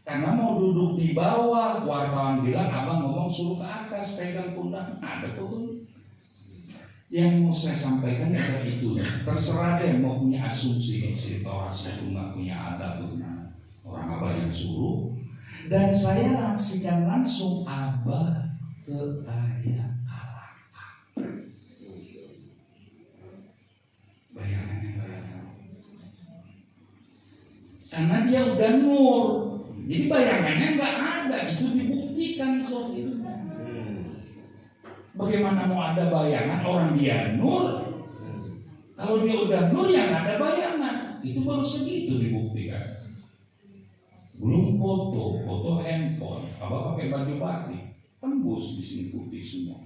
Karena mau duduk di bawah, wartawan bilang Abah ngomong suruh ke atas, pegang pundak. Ada tuh. Yang mau saya sampaikan adalah itu. Terserah deh mau punya asumsi si Toras itu nggak punya adab orang Abah yang suruh. Dan saya saksikan langsung Abah ke ayat Al-Qur'an. Bayangannya. Karena dia udah nur. Jadi bayangannya nggak ada. Itu dibuktikan soal itu. Bagaimana mau ada bayangan orang dia nur? Kalau dia udah nur yang ada bayangan, itu baru segitu dibuktikan. Belum foto handphone, Abah pakai baju batik, tembus di sini putih semua.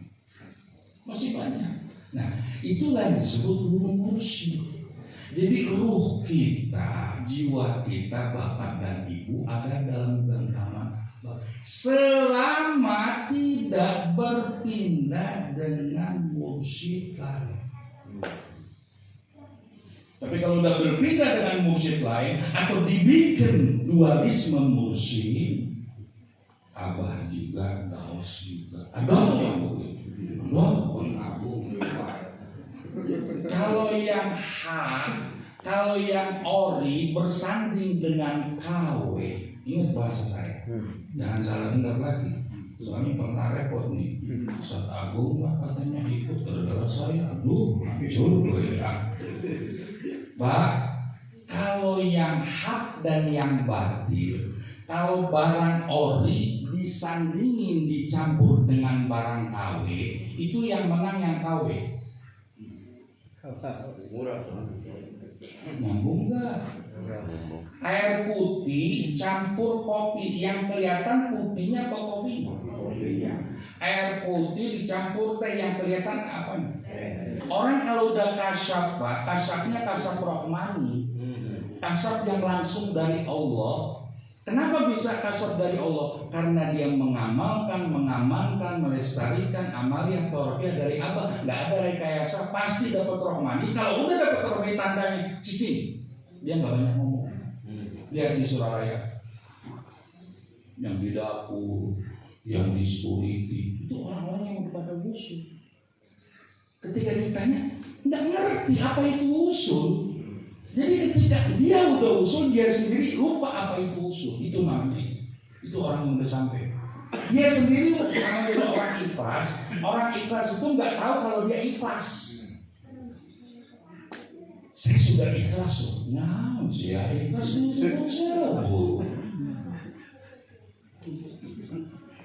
Masih banyak. Nah, itulah yang disebut guru mursyid. Jadi ruh kita, jiwa kita, bapak dan ibu ada dalam genggaman selama tidak berpindah dengan mursyid lain. Tapi kalau udah berpindah dengan mursyid lain atau dibikin dualisme mursyid, abah juga, gaos juga, ada yang begitu, kalau yang hak, kalau yang ori bersanding dengan KW, ingat bahasa saya, jangan salah dengar lagi. Soalnya pernah repot nih, Ustaz Agung lah katanya ikut gara-gara saya, aduh, suruh ya. Pak, kalau yang hak dan yang batil, kalau barang ori disandingin dicampur dengan barang KW, itu yang menang yang KW. Nyambung nggak? Air putih campur kopi, yang kelihatan putihnya atau kopinya? Air putih dicampur teh, yang kelihatan apa? Orang kalau udah kasyaf, Pak, kasyafnya kasyaf rahmani, kasyaf yang langsung dari Allah. Kenapa bisa kasyaf dari Allah? Karena dia mengamalkan, melestarikan amaliah tauhid dari Abah. Nggak ada rekayasa, pasti dapat rohmani. Kalau udah dapat rohmani tandanya cicing, dia nggak banyak ngomong. Lihat di Surabaya, yang di dapur, yang di security, itu orang-orang yang pada usul. Ketika ditanya, nggak ngerti apa itu usul. Jadi ketika dia udah usul, dia sendiri lupa apa itu usul. Itu namanya, itu orang yang udah sampai. Dia sendiri sama dia orang ikhlas. Orang ikhlas itu nggak tahu kalau dia ikhlas. Saya sudah ikhlas loh. Nah, saya ikhlas sebut.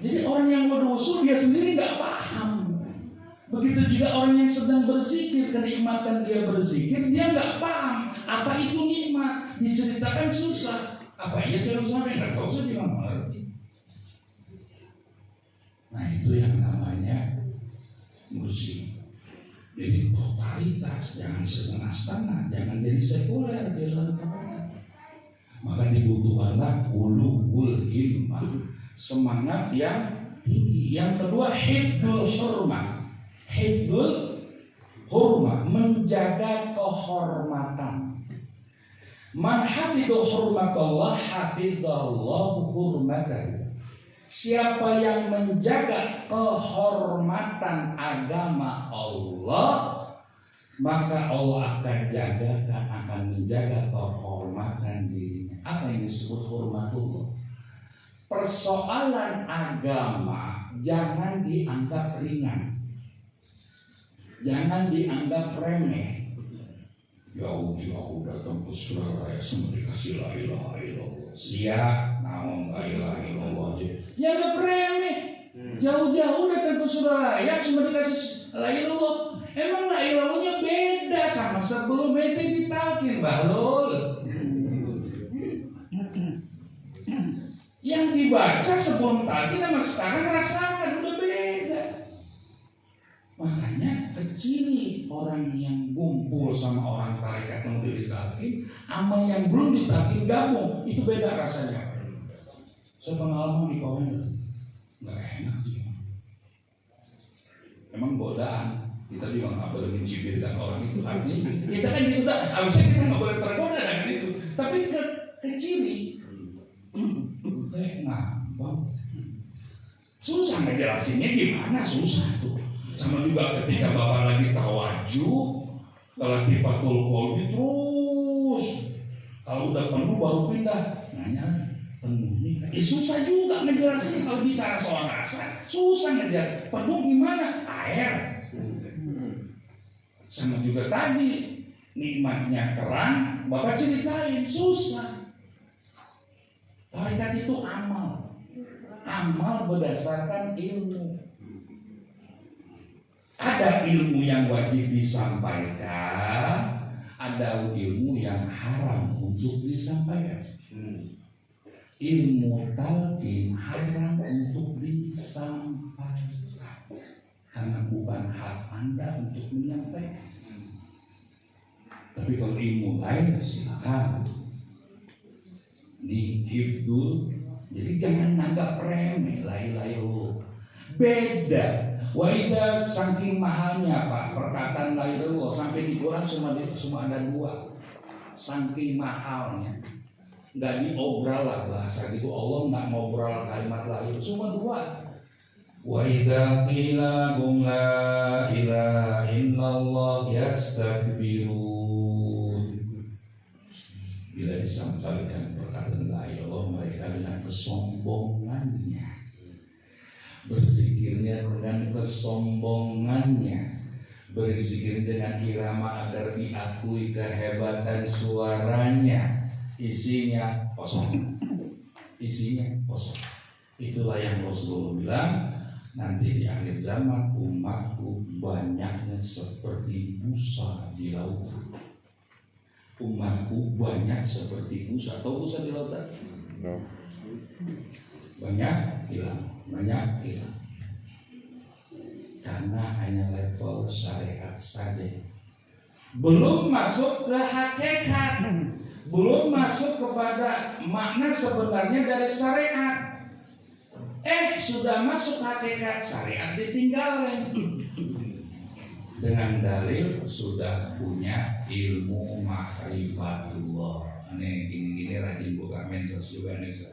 Jadi orang yang berusul dia sendiri nggak paham. Begitu juga orang yang sedang berzikir, kenikmatan dia berzikir, dia nggak paham apa itu nikmat. Diceritakan susah. Apa iya saya harus sampai nggak tahu, saya juga ngerti. Nah itu yang namanya mursyid. Jadi totalitas, jangan setengah-setengah, jangan jadi sekuler di dalam kebenaran. Maka dibutuhkanlah ulul himmah, semangat yang tinggi. Yang kedua, hifdzul hurmah. Hifdzul hurmah, menjaga kehormatan. Man hafidhu hurmatallah hafidhallahu hurmatahu. Siapa yang menjaga kehormatan agama Allah, maka Allah akan jagakan, akan menjaga kehormatan dirinya. Apa yang disebut hormatullah? Persoalan agama jangan dianggap ringan, jangan dianggap remeh. Jauh-jauh datang ke Surabaya sama dikasih la ilaha illallah. Siap, naon la ilaha illallah aja. Dianggap remeh. Jauh-jauh datang ke Surabaya sama dikasih la ilallah. Emang la ilallahnya beda sama sebelum itu ditalkin, Bahlul. Yang dibaca sebelum talkin sama sekarang rasakan udah beda. Makanya kecili orang yang kumpul sama orang tarekat yang udah ditalkin sama yang belum ditalkin gabung, itu beda rasanya. Saya pengalaman di kawan nggak enak sih. Emang godaan. Kita juga nggak boleh mencibirkan orang itu. Artinya kita kan digoda, harusnya kita nggak boleh tergoda dengan itu. Tapi kecili, susah ngejelasinnya gimana, susah tuh. Sama juga ketika bapak lagi tawajuh, latifatul qalbi terus. Kalau udah penuh baru pindah, nanya penuh nih. Susah juga ngejelasin kalau bicara soal rasa, susah ngejelas. Penuh gimana? Air. Sama juga tadi nikmatnya kerang, bapak ceritain susah. Tarekat itu amal, amal berdasarkan ilmu. Ada ilmu yang wajib disampaikan, ada ilmu yang haram untuk disampaikan. Ilmu talqin haram untuk disampaikan karena bukan hak Anda untuk menyampaikan. Tapi kalau ilmu lain silakan. Ini hifdzul Jadi jangan nanggap remeh la ilaha illallah. Beda. Wa idza saking mahalnya Pak perkataan la ilaha illallah sampai di Quran cuma ada 2. Saking mahalnya. Enggak diobral lah bahasa gitu. Allah enggak ngobrol kalimat la ilaha cuma 2. Wa idza qila lahum la ilaha illallah yastakbirun. Bila disampaikan perkataan la ilaha illallah mereka dengan kesombongannya, berzikirnya dengan kesombongannya, berzikir dengan irama agar diakui kehebatan suaranya, isinya kosong. Itulah yang Rasulullah bilang, nanti di akhir zaman umatku banyaknya seperti busa di lautan. Umatku banyak seperti busa. Tahu busa di lautan? No. Banyak hilang. Karena hanya level syariat saja. Belum masuk ke hakikat. Belum masuk kepada makna sebenarnya dari syariat. Sudah masuk hakikat, syariat ditinggalkan. Dengan dalil sudah punya ilmu ma'rifatullah. Gini rajin buka mensos juga nih.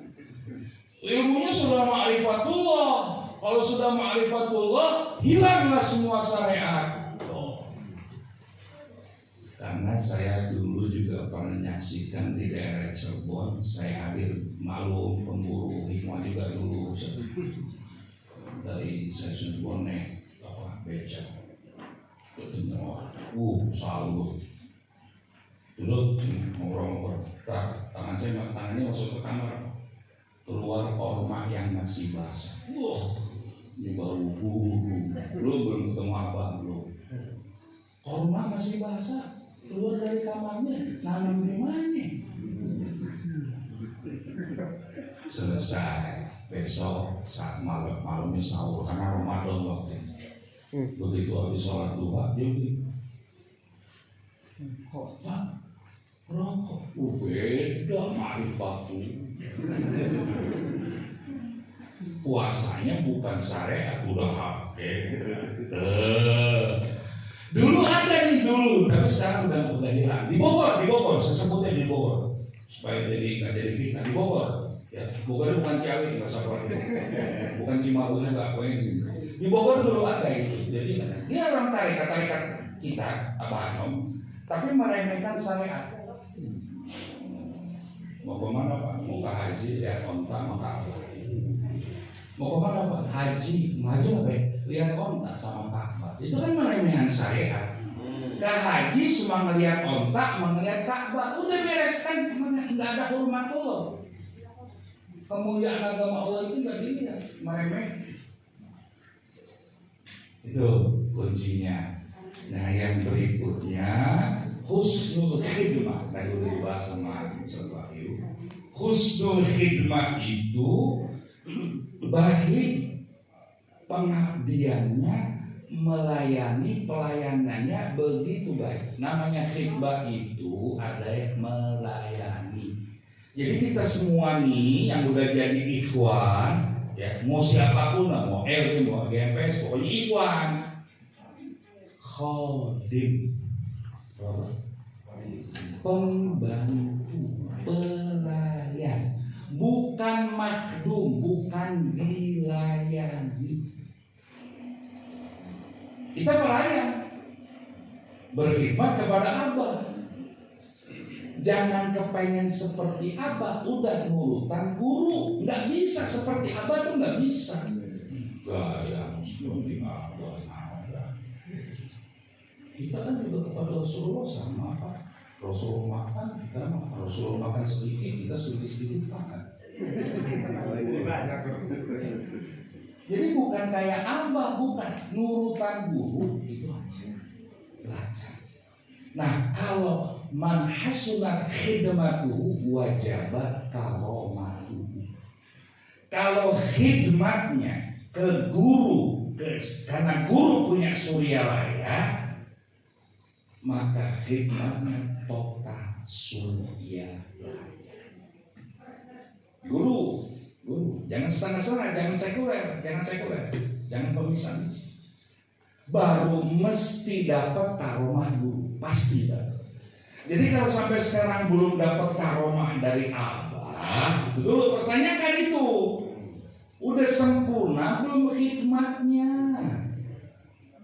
Ilmunya sudah ma'rifatullah. Kalau sudah ma'rifatullah, hilanglah semua syariat. Karena saya dulu juga pernah menyaksikan di daerah Cirebon, saya hadir maklum pemburu hikmah juga dulu dari stasiun Bonek, beca, ketemu orang, salut, dulu ngobrol-ngobrol, tangannya masuk ke kamar, keluar orma yang masih basah, ini baru buru, belum ketemu apa belum, orma masih basah. Keluar dari kamarnya, nanam di mana? Selesai besok saat malamnya sahur karena Ramadan waktu itu. Begitu habis sholat duha dia bilang, Pak, rokok, beda ma'rifatku. Puasanya bukan syariat, udah hakikat. Dulu ada nih tapi sekarang udah hilang. Di Bogor, saya sebutnya di Bogor supaya nggak jadi fitnah. Di Bogor, ya Bogor bukan Ciawi, nggak usah khawatir. Bukan Cimahi juga, pokoknya sih. Di Bogor dulu ada itu. Jadi dia orang tarikat kita, Abah Anom, tapi meremehkan syariat. Mau kemana Pak? Mau ke haji, lihat onta, maka apa? Mau kemana Pak? Haji apa ya? Lihat onta sama Ka'bah. Itu kan meremehkan syariat. Ke haji cuma ngelihat onta, melihat Ka'bah. Udah beres kan, nggak ada hormat Allah. Kemuliaan agama Allah itu nggak dilihat, meremeh. Itu kuncinya. Nah yang berikutnya husnul khidmah. Tadi udah dibahas sama Ustaz Wahyu. Husnul khidmah itu baik pengabdiannya, melayani, pelayanannya begitu baik. Namanya khidmah itu ada yang melayani. Jadi kita semua nih yang udah jadi ikhwan, ya mau siapapun lah, mau RW, mau GPS, pokoknya ikhwan. Khodim, pembantu, pelayan, bukan makhdum, bukan dilayani. Kita pelayan, berkhidmat kepada Abah. Jangan kepengen seperti Abah, udah nurutan guru, nggak bisa seperti Abah tuh nggak bisa. Gaya seperti Abah. Kita kan juga kepada Rasulullah sama Pak. Rasulullah makan, kita makan. Rasulullah makan sedikit, kita sedikit makan. Jadi bukan kayak Abah, bukan nurutan guru itu aja. Belajar. Nah kalau man hasunat khidmatuhu wajabat karomatuhu. Kalau khidmatnya ke guru, karena guru punya suryalaya, maka khidmatnya total suryalaya. Guru Guru. Jangan setengah-setengah, jangan sekuler, jangan pemisahan. Baru mesti dapat karomah guru, pasti dapat. Jadi kalau sampai sekarang belum dapat karomah dari Abah, dulu pertanyakan itu, udah sempurna belum khidmatnya?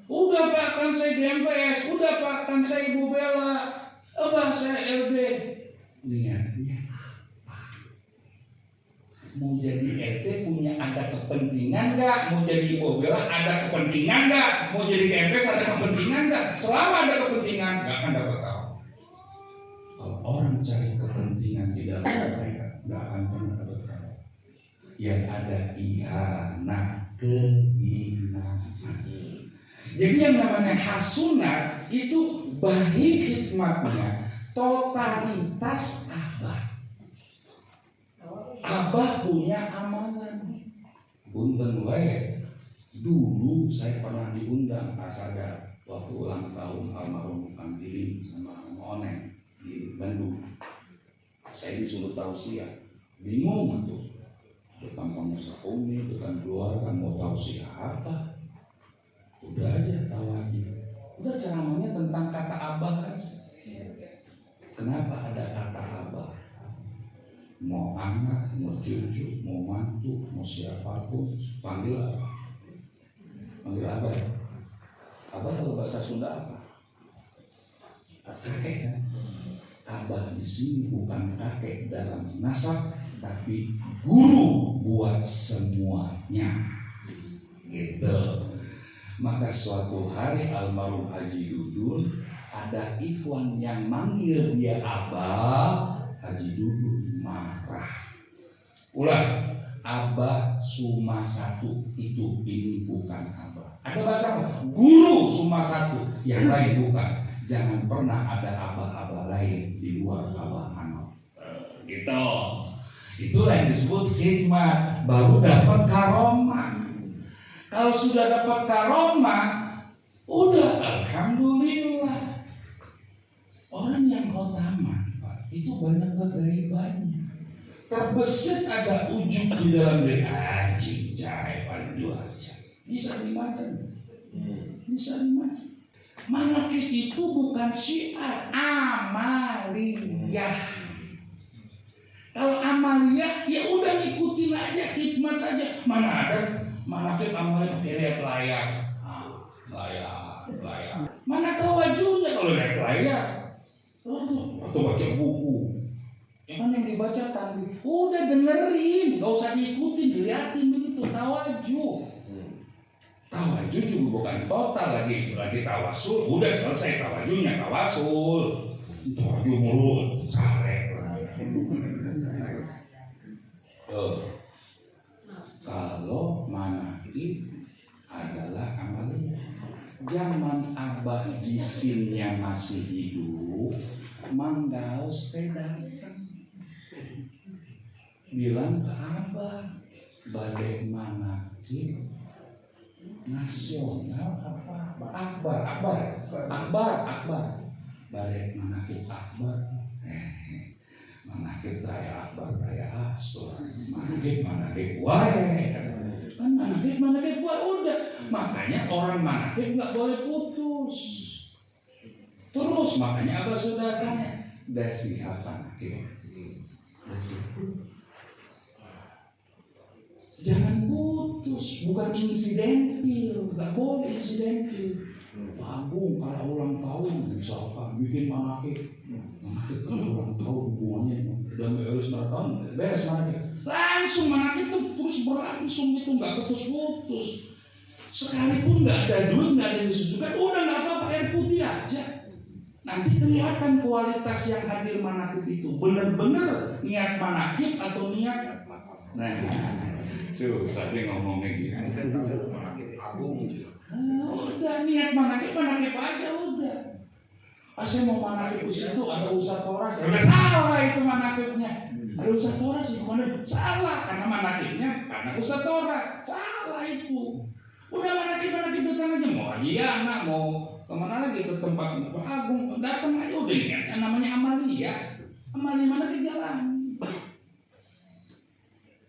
Udah Pak, kan saya di MPS, udah Pak, kan saya Ibu Bella, Abah saya LB. Niatnya apa? Mau jadi LB punya ada kepentingan nggak? Mau jadi Ibu Bella ada kepentingan nggak? Mau jadi MPS ada kepentingan nggak? Selama ada kepentingan nggak akan dapat tahu. Kalau orang cari kepentingan di dalam mereka nggak akan pernah dapat tahu. Yang ada ihanah, kehinaan. Jadi yang namanya hasunat itu baik hikmatnya totalitas Abah. Abah punya amalan. Punten wae. Dulu saya pernah diundang pas ada waktu ulang tahun almarhum Kang Tilim sama Oneng di Bandung. Saya disuruh tausiah. Bingung tuh. Tukang pemirsa umi, tukang keluarga mau tausiah apa? Udah aja tahu aja. Udah ceramahnya tentang kata Abah aja. Kenapa ada kata Abah? Mau anak, mau cucu, mau mantu, mau siapapun, panggil apa? Panggil apa ya? Abah kalau bahasa Sunda apa? Kakek kan? Abah di sini bukan kakek dalam nasab, tapi guru buat semuanya. Gitu. Maka suatu hari almarhum Haji Dudun ada ikhwan yang manggil dia Abah. Haji Dudun marah. Ulah, Abah Suma satu itu, ini bukan Abah. Ada bahasa apa? Guru Suma satu, yang lain bukan. Jangan pernah ada abah-abah lain di luar Abah Hanaf. Gitu. Itulah yang disebut khidmat. Baru dapat karomah. Kalau sudah dapat karomah, udah alhamdulillah. Orang yang utama, Pak, itu banyak kegaibannya. Terbesit ada ujung di dalam diri. Cincai paling dua aja. Bisa dimacam. Bisa dimacam. Manakib itu bukan syiar, amaliyah. Kalau amaliyah, ya udah ikutin aja, khidmat aja. Mana ada manakib amaliyah pakai lihat layar, layar. Mana tawajuhnya kalau lihat layar? Atau baca buku. Ya kan yang dibaca tadi. Udah dengerin, gak usah diikutin, dilihatin begitu tawajuh. Tawajuh juga bukan total lagi tawasul. Udah selesai tawajuhnya tawasul. Tawajuh mulu, sare. Kalau manakib adalah amaliyah. Zaman Abah jisimnya masih hidup, Manggaus teh datang bilang ke Abah, balik manakib nasional apa? Akbar. Balik manakib Akbar. Manakib raya Akbar raya Astur. Manakib wae. Kan manakib wae udah. Makanya orang manakib nggak boleh putus. Terus makanya Abah sudah tanya, dasi apa manakib? Dasi. Jangan putus, bukan insidentil, nggak boleh insidentil. Agung kalau ulang tahun misalkan bikin manakib kalau ulang tahun hubungannya udah harus tahun beres manakib, langsung manakib itu terus berlangsung itu nggak putus-putus. Sekalipun nggak ada duit, nggak ada yang disusukan, udah nggak apa-apa, air putih aja. Nanti kelihatan kualitas yang hadir manakib itu benar-benar niat manakib atau niat. Nah, susah dia ngomongnya gitu. Udah niat manakib aja udah. Saya mau manakib di situ ada Ustaz Toras. Udah salah itu manakibnya. Ada Ustaz Toras itu mana? Salah karena manakibnya karena Ustaz Toras. Salah itu. Udah manakib datang aja mau anak mau kemana lagi ke tempat Pak Agung datang aja udah niatnya namanya amaliyah. Amaliyah manakib jalan.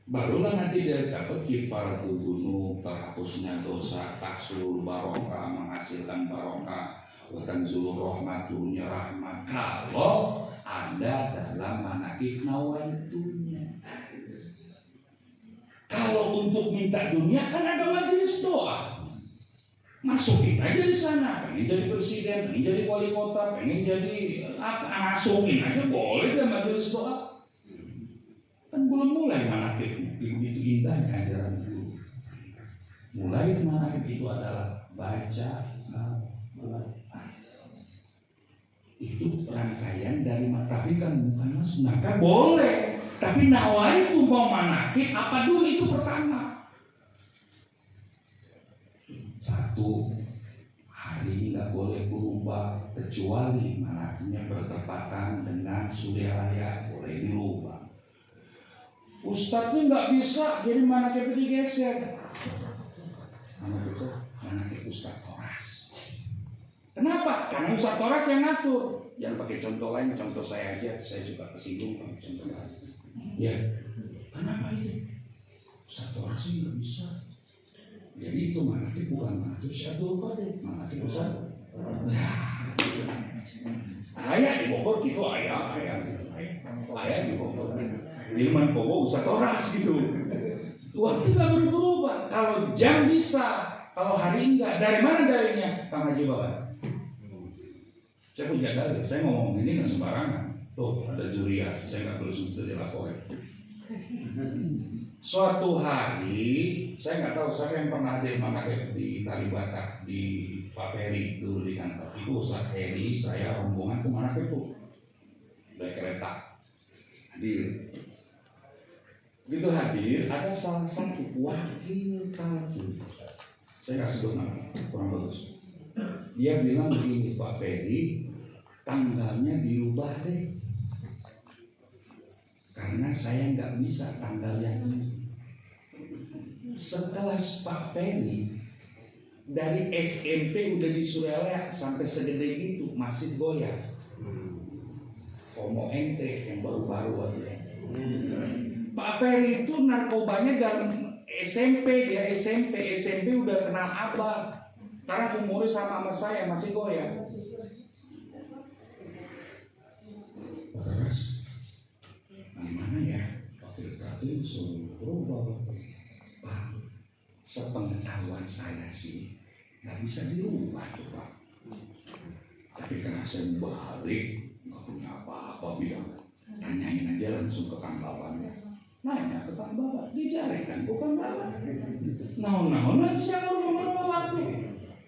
Barulah nanti dia dapat kifaratul dzunub, terhapusnya dosa, taksul barokah, menghasilkan barokah, wa tanzul rahmatunya rahmat. Kalau ada dalam manakib nawaitunya. Kalau untuk minta dunia kan ada majelis doa. Masukin aja di sana, pengen jadi presiden, pengen jadi wali kota, pengen jadi apa, masukin aja boleh deh majelis doa. Kan belum mulai manakib, begitu indahnya ajaran itu. Mulai manakib itu adalah baca Al-Quran. Itu rangkaian dari tapi kan bukan masuk. Maka boleh, tapi nawaitu mau manakib apa dulu itu pertama. Satu, hari nggak boleh berubah kecuali manakibnya bertepatan dengan suri raya, boleh dirubah. Ustadznya nggak bisa, jadi manakib digeser. Manakib Ustadz Toras. Kenapa? Karena Ustadz Toras yang ngatur. Jangan pakai contoh lain, contoh saya aja. Saya suka kesinggung pakai contoh lain. Ya, kenapa itu? Ustadz Toras sih nggak bisa. Jadi itu manakib bukan manakib Syaikhul Qadir, manakib Ustadz. Ayah di Bogor gitu, ayah di Bogor. Ilman Bogor Ustadz Toras gitu. Waktu nggak berubah. Kalau jam bisa, kalau hari enggak. Dari mana darinya? Kang Haji Bapak. Saya punya dalil. Saya ngomong ini nggak sembarangan. Tuh ada Zuria. Saya nggak perlu sebut dilaporin. Suatu hari, saya nggak tahu siapa yang pernah hadir manakib di Kalibata di Pak Ferry dulu di kantor. Itu Ustaz Ferry, saya rombongan ke manakib itu naik kereta. Hadir. Begitu hadir, ada salah satu wakil kalki. Saya nggak sebut nama, kurang bagus. Dia bilang begini, Pak Ferry, tanggalnya dirubah deh. Karena saya nggak bisa tanggal yang ini. Sekelas Pak Ferry dari SMP udah di Surabaya sampai segede gitu masih goyah. Komo ente yang baru-baru aja. Pak Ferry itu narkobanya dalam SMP, dia SMP udah kenal abah. Karena umurnya sama saya masih goyah. Gimana ya? Wakil Kadir suruh berubah. Pak, sepengetahuan saya sih nggak bisa dirubah tuh Pak. Tapi karena saya balik nggak punya apa-apa bilang, tanyain aja langsung ke Kang Bapak. Nanya ke Kang Bapak, dijarikan bukan Bapak. Nah, siapa mau waktu?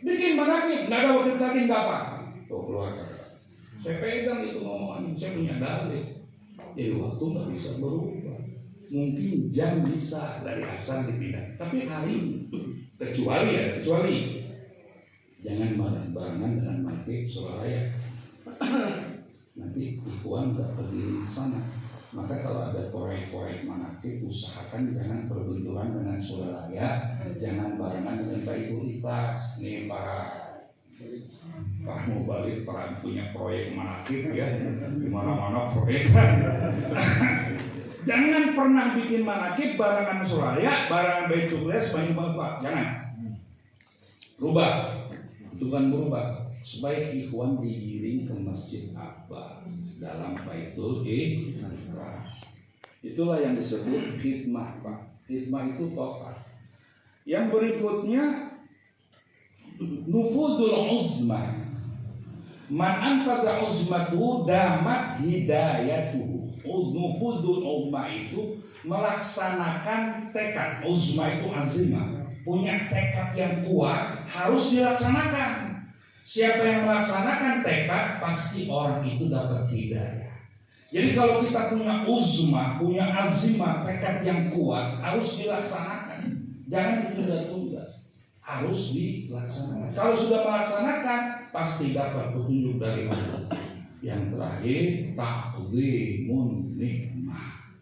Bikin manakib, nggak ada wakil Kadir nggak apa. Tuh keluar. Saya pegang itu ngomongan, saya punya dalil. Jadi waktu nggak bisa berubah. Mungkin jam bisa dari asar dipindah, tapi hari kecuali jangan barengan dengan manakib Surabaya. Nanti Ikhwan nggak berdiri di sana. Maka kalau ada proyek-proyek manakib, usahakan jangan berbenturan dengan Surabaya, jangan barengan dengan Baitul Ikhlas. Nih Pak Mubalik pernah punya proyek manakib ya, di mana-mana proyek. Jangan pernah bikin manakib barengan Suraya, barengan Baitul Ikhlas, banyak-banyak, jangan. Rubah, itu kan berubah supaya ikhwan digiring ke Masjid Akbar dalam Baitul Ikhlas. Itulah yang disebut khidmah, Pak. Khidmah itu tokat. Yang berikutnya nufudul uzmah. Man anfaqa uzmatu damat hidayatuhu. Nufudul uzmah itu melaksanakan tekad. Uzmah itu azimah, punya tekad yang kuat, harus dilaksanakan. Siapa yang melaksanakan tekad, pasti orang itu dapat hidayah. Jadi kalau kita punya uzmah, punya azimah, tekad yang kuat, harus dilaksanakan. Jangan ditunda-tunda, harus dilaksanakan. Kalau sudah melaksanakan, pasti dapat petunjuk dari Allah. Yang terakhir, ta'zimun nikmah,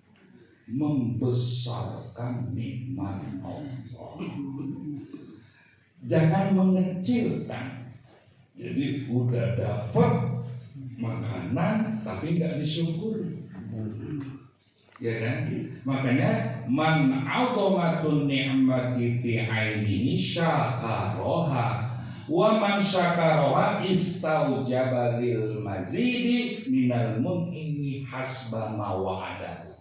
membesarkan nikmat Allah. Jangan mengecilkan. Jadi udah dapat makanan tapi nggak disyukuri. Ya kan? Makanya man 'azamatun ni'mati fi 'ainihi syakaraha wa man syakaraha istaujaba lil mazidi minal mun'imi hasba ma wa'ada.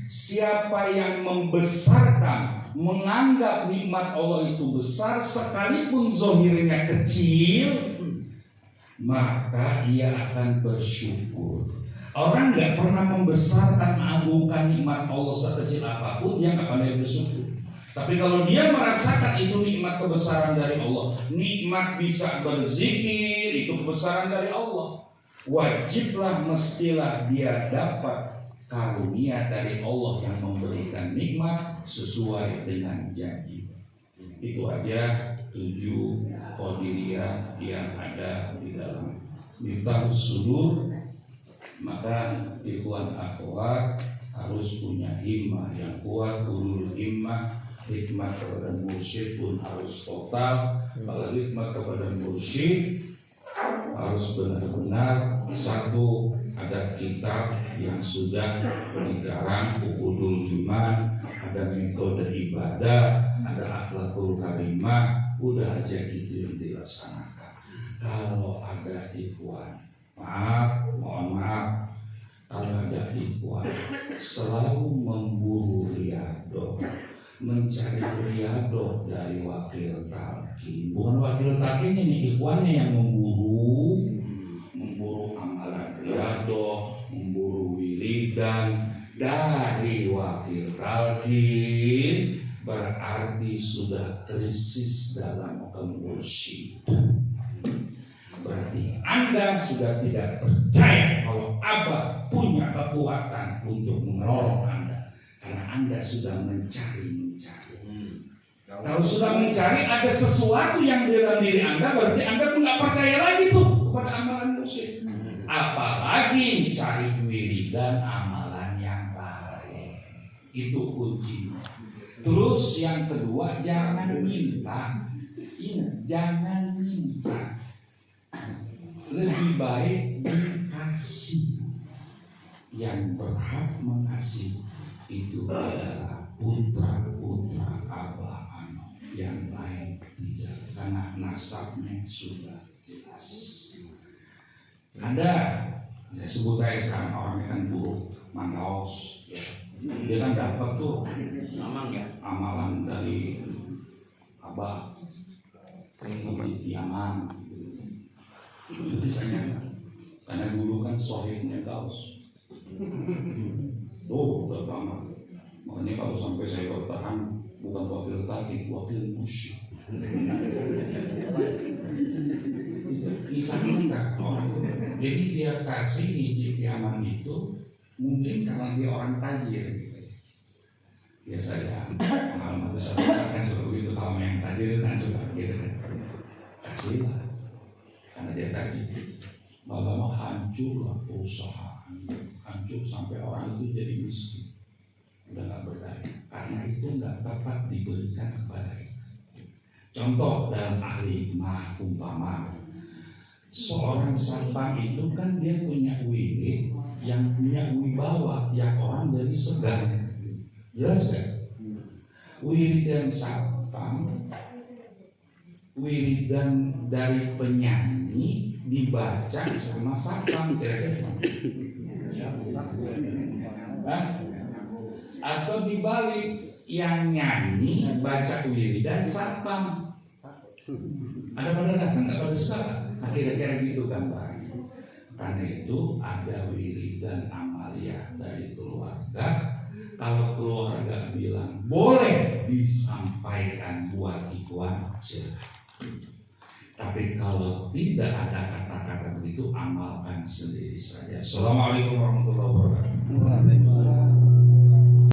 Siapa yang membesarkan, menganggap nikmat Allah itu besar sekalipun zahirnya kecil, maka ia akan bersyukur. Orang nggak pernah membesarkan, mengagungkan nikmat Allah sekecil apapun, dia nggak pandai bersyukur. Tapi kalau dia merasakan itu nikmat kebesaran dari Allah, nikmat bisa berzikir, itu kebesaran dari Allah, wajiblah mestilah dia dapat karunia dari Allah yang memberikan nikmat sesuai dengan janji. Itu aja 7 qadiriyah yang ada di dalam Miftahus Sudur. Maka ikhwan akhwat harus punya himmah yang kuat, ulul himmah. Hikmah kepada mursyid pun harus total. Kalau hikmah kepada mursyid harus benar-benar satu, ada kitab yang sudah dikarang Uqudul Juman, ada metode ibadah, ada akhlakul karimah, udah aja gitu yang dilaksanakan. Kalau ada ikhwan, mohon maaf, kalau ada ikhwan selalu memburu riyadhah, mencari riyadhah dari wakil talqin, bukan wakil talqin ini, ikhwannya yang memburu amalan riyadhah, memburu wiridan dari wakil talqin, berarti sudah krisis dalam kemursyidaan. Berarti Anda sudah tidak percaya kalau Abah punya kekuatan untuk menolong Anda, karena Anda sudah mencari. Kalau sudah mencari ada sesuatu yang di dalam diri Anda, berarti Anda pun nggak percaya lagi tuh kepada amalan mursyid. Apalagi cari wiridan amalan yang lain. Itu kuncinya. Terus yang kedua, jangan minta. Ingat, jangan minta. Lebih baik dikasih. Yang berhak mengasih itu adalah putra-putra Abah Ano, yang lain tidak, karena nasabnya sudah jelas. Anda, saya sebut aja sekarang, orangnya kan buruk, mandaos, dia kan dapat tuh amalan dari Abah di Yaman. Biasanya karena dulu kan sohibnya Gaus. Udah lama. Makanya kalau sampai saya bertahan, bukan wakil talqin, wakil musyrik. Bisa enggak orang itu. Jadi dia kasih hijab Yaman itu mungkin karena dia orang tajir. Biasa ya, pengalaman besar kan seperti itu. Kalau yang tajir kan juga gitu kan. Kasihlah. Karena dia tadi lama-lama hancurlah perusahaan, hancur sampai orang itu jadi miskin, udah nggak berdaya, karena itu nggak tepat diberikan kepada kita. Contoh dalam ahli hikmah umpama, seorang satpam itu kan dia punya wirid yang punya wibawa yang orang dari segan, jelas kan? Wiridan satpam, wiridan dari penyanyi dibaca sama satpam, kira-kira atau dibalik, yang nyanyi baca wiridan satpam, ada pada datang nggak pada sekarang? Nah, kira-kira gitu gambarnya. Karena itu ada wiridan amaliyah dari keluarga. Kalau keluarga bilang boleh disampaikan buat ikhwan, silakan. Tapi kalau tidak ada kata-kata begitu, amalkan sendiri saja. Assalamualaikum warahmatullahi wabarakatuh.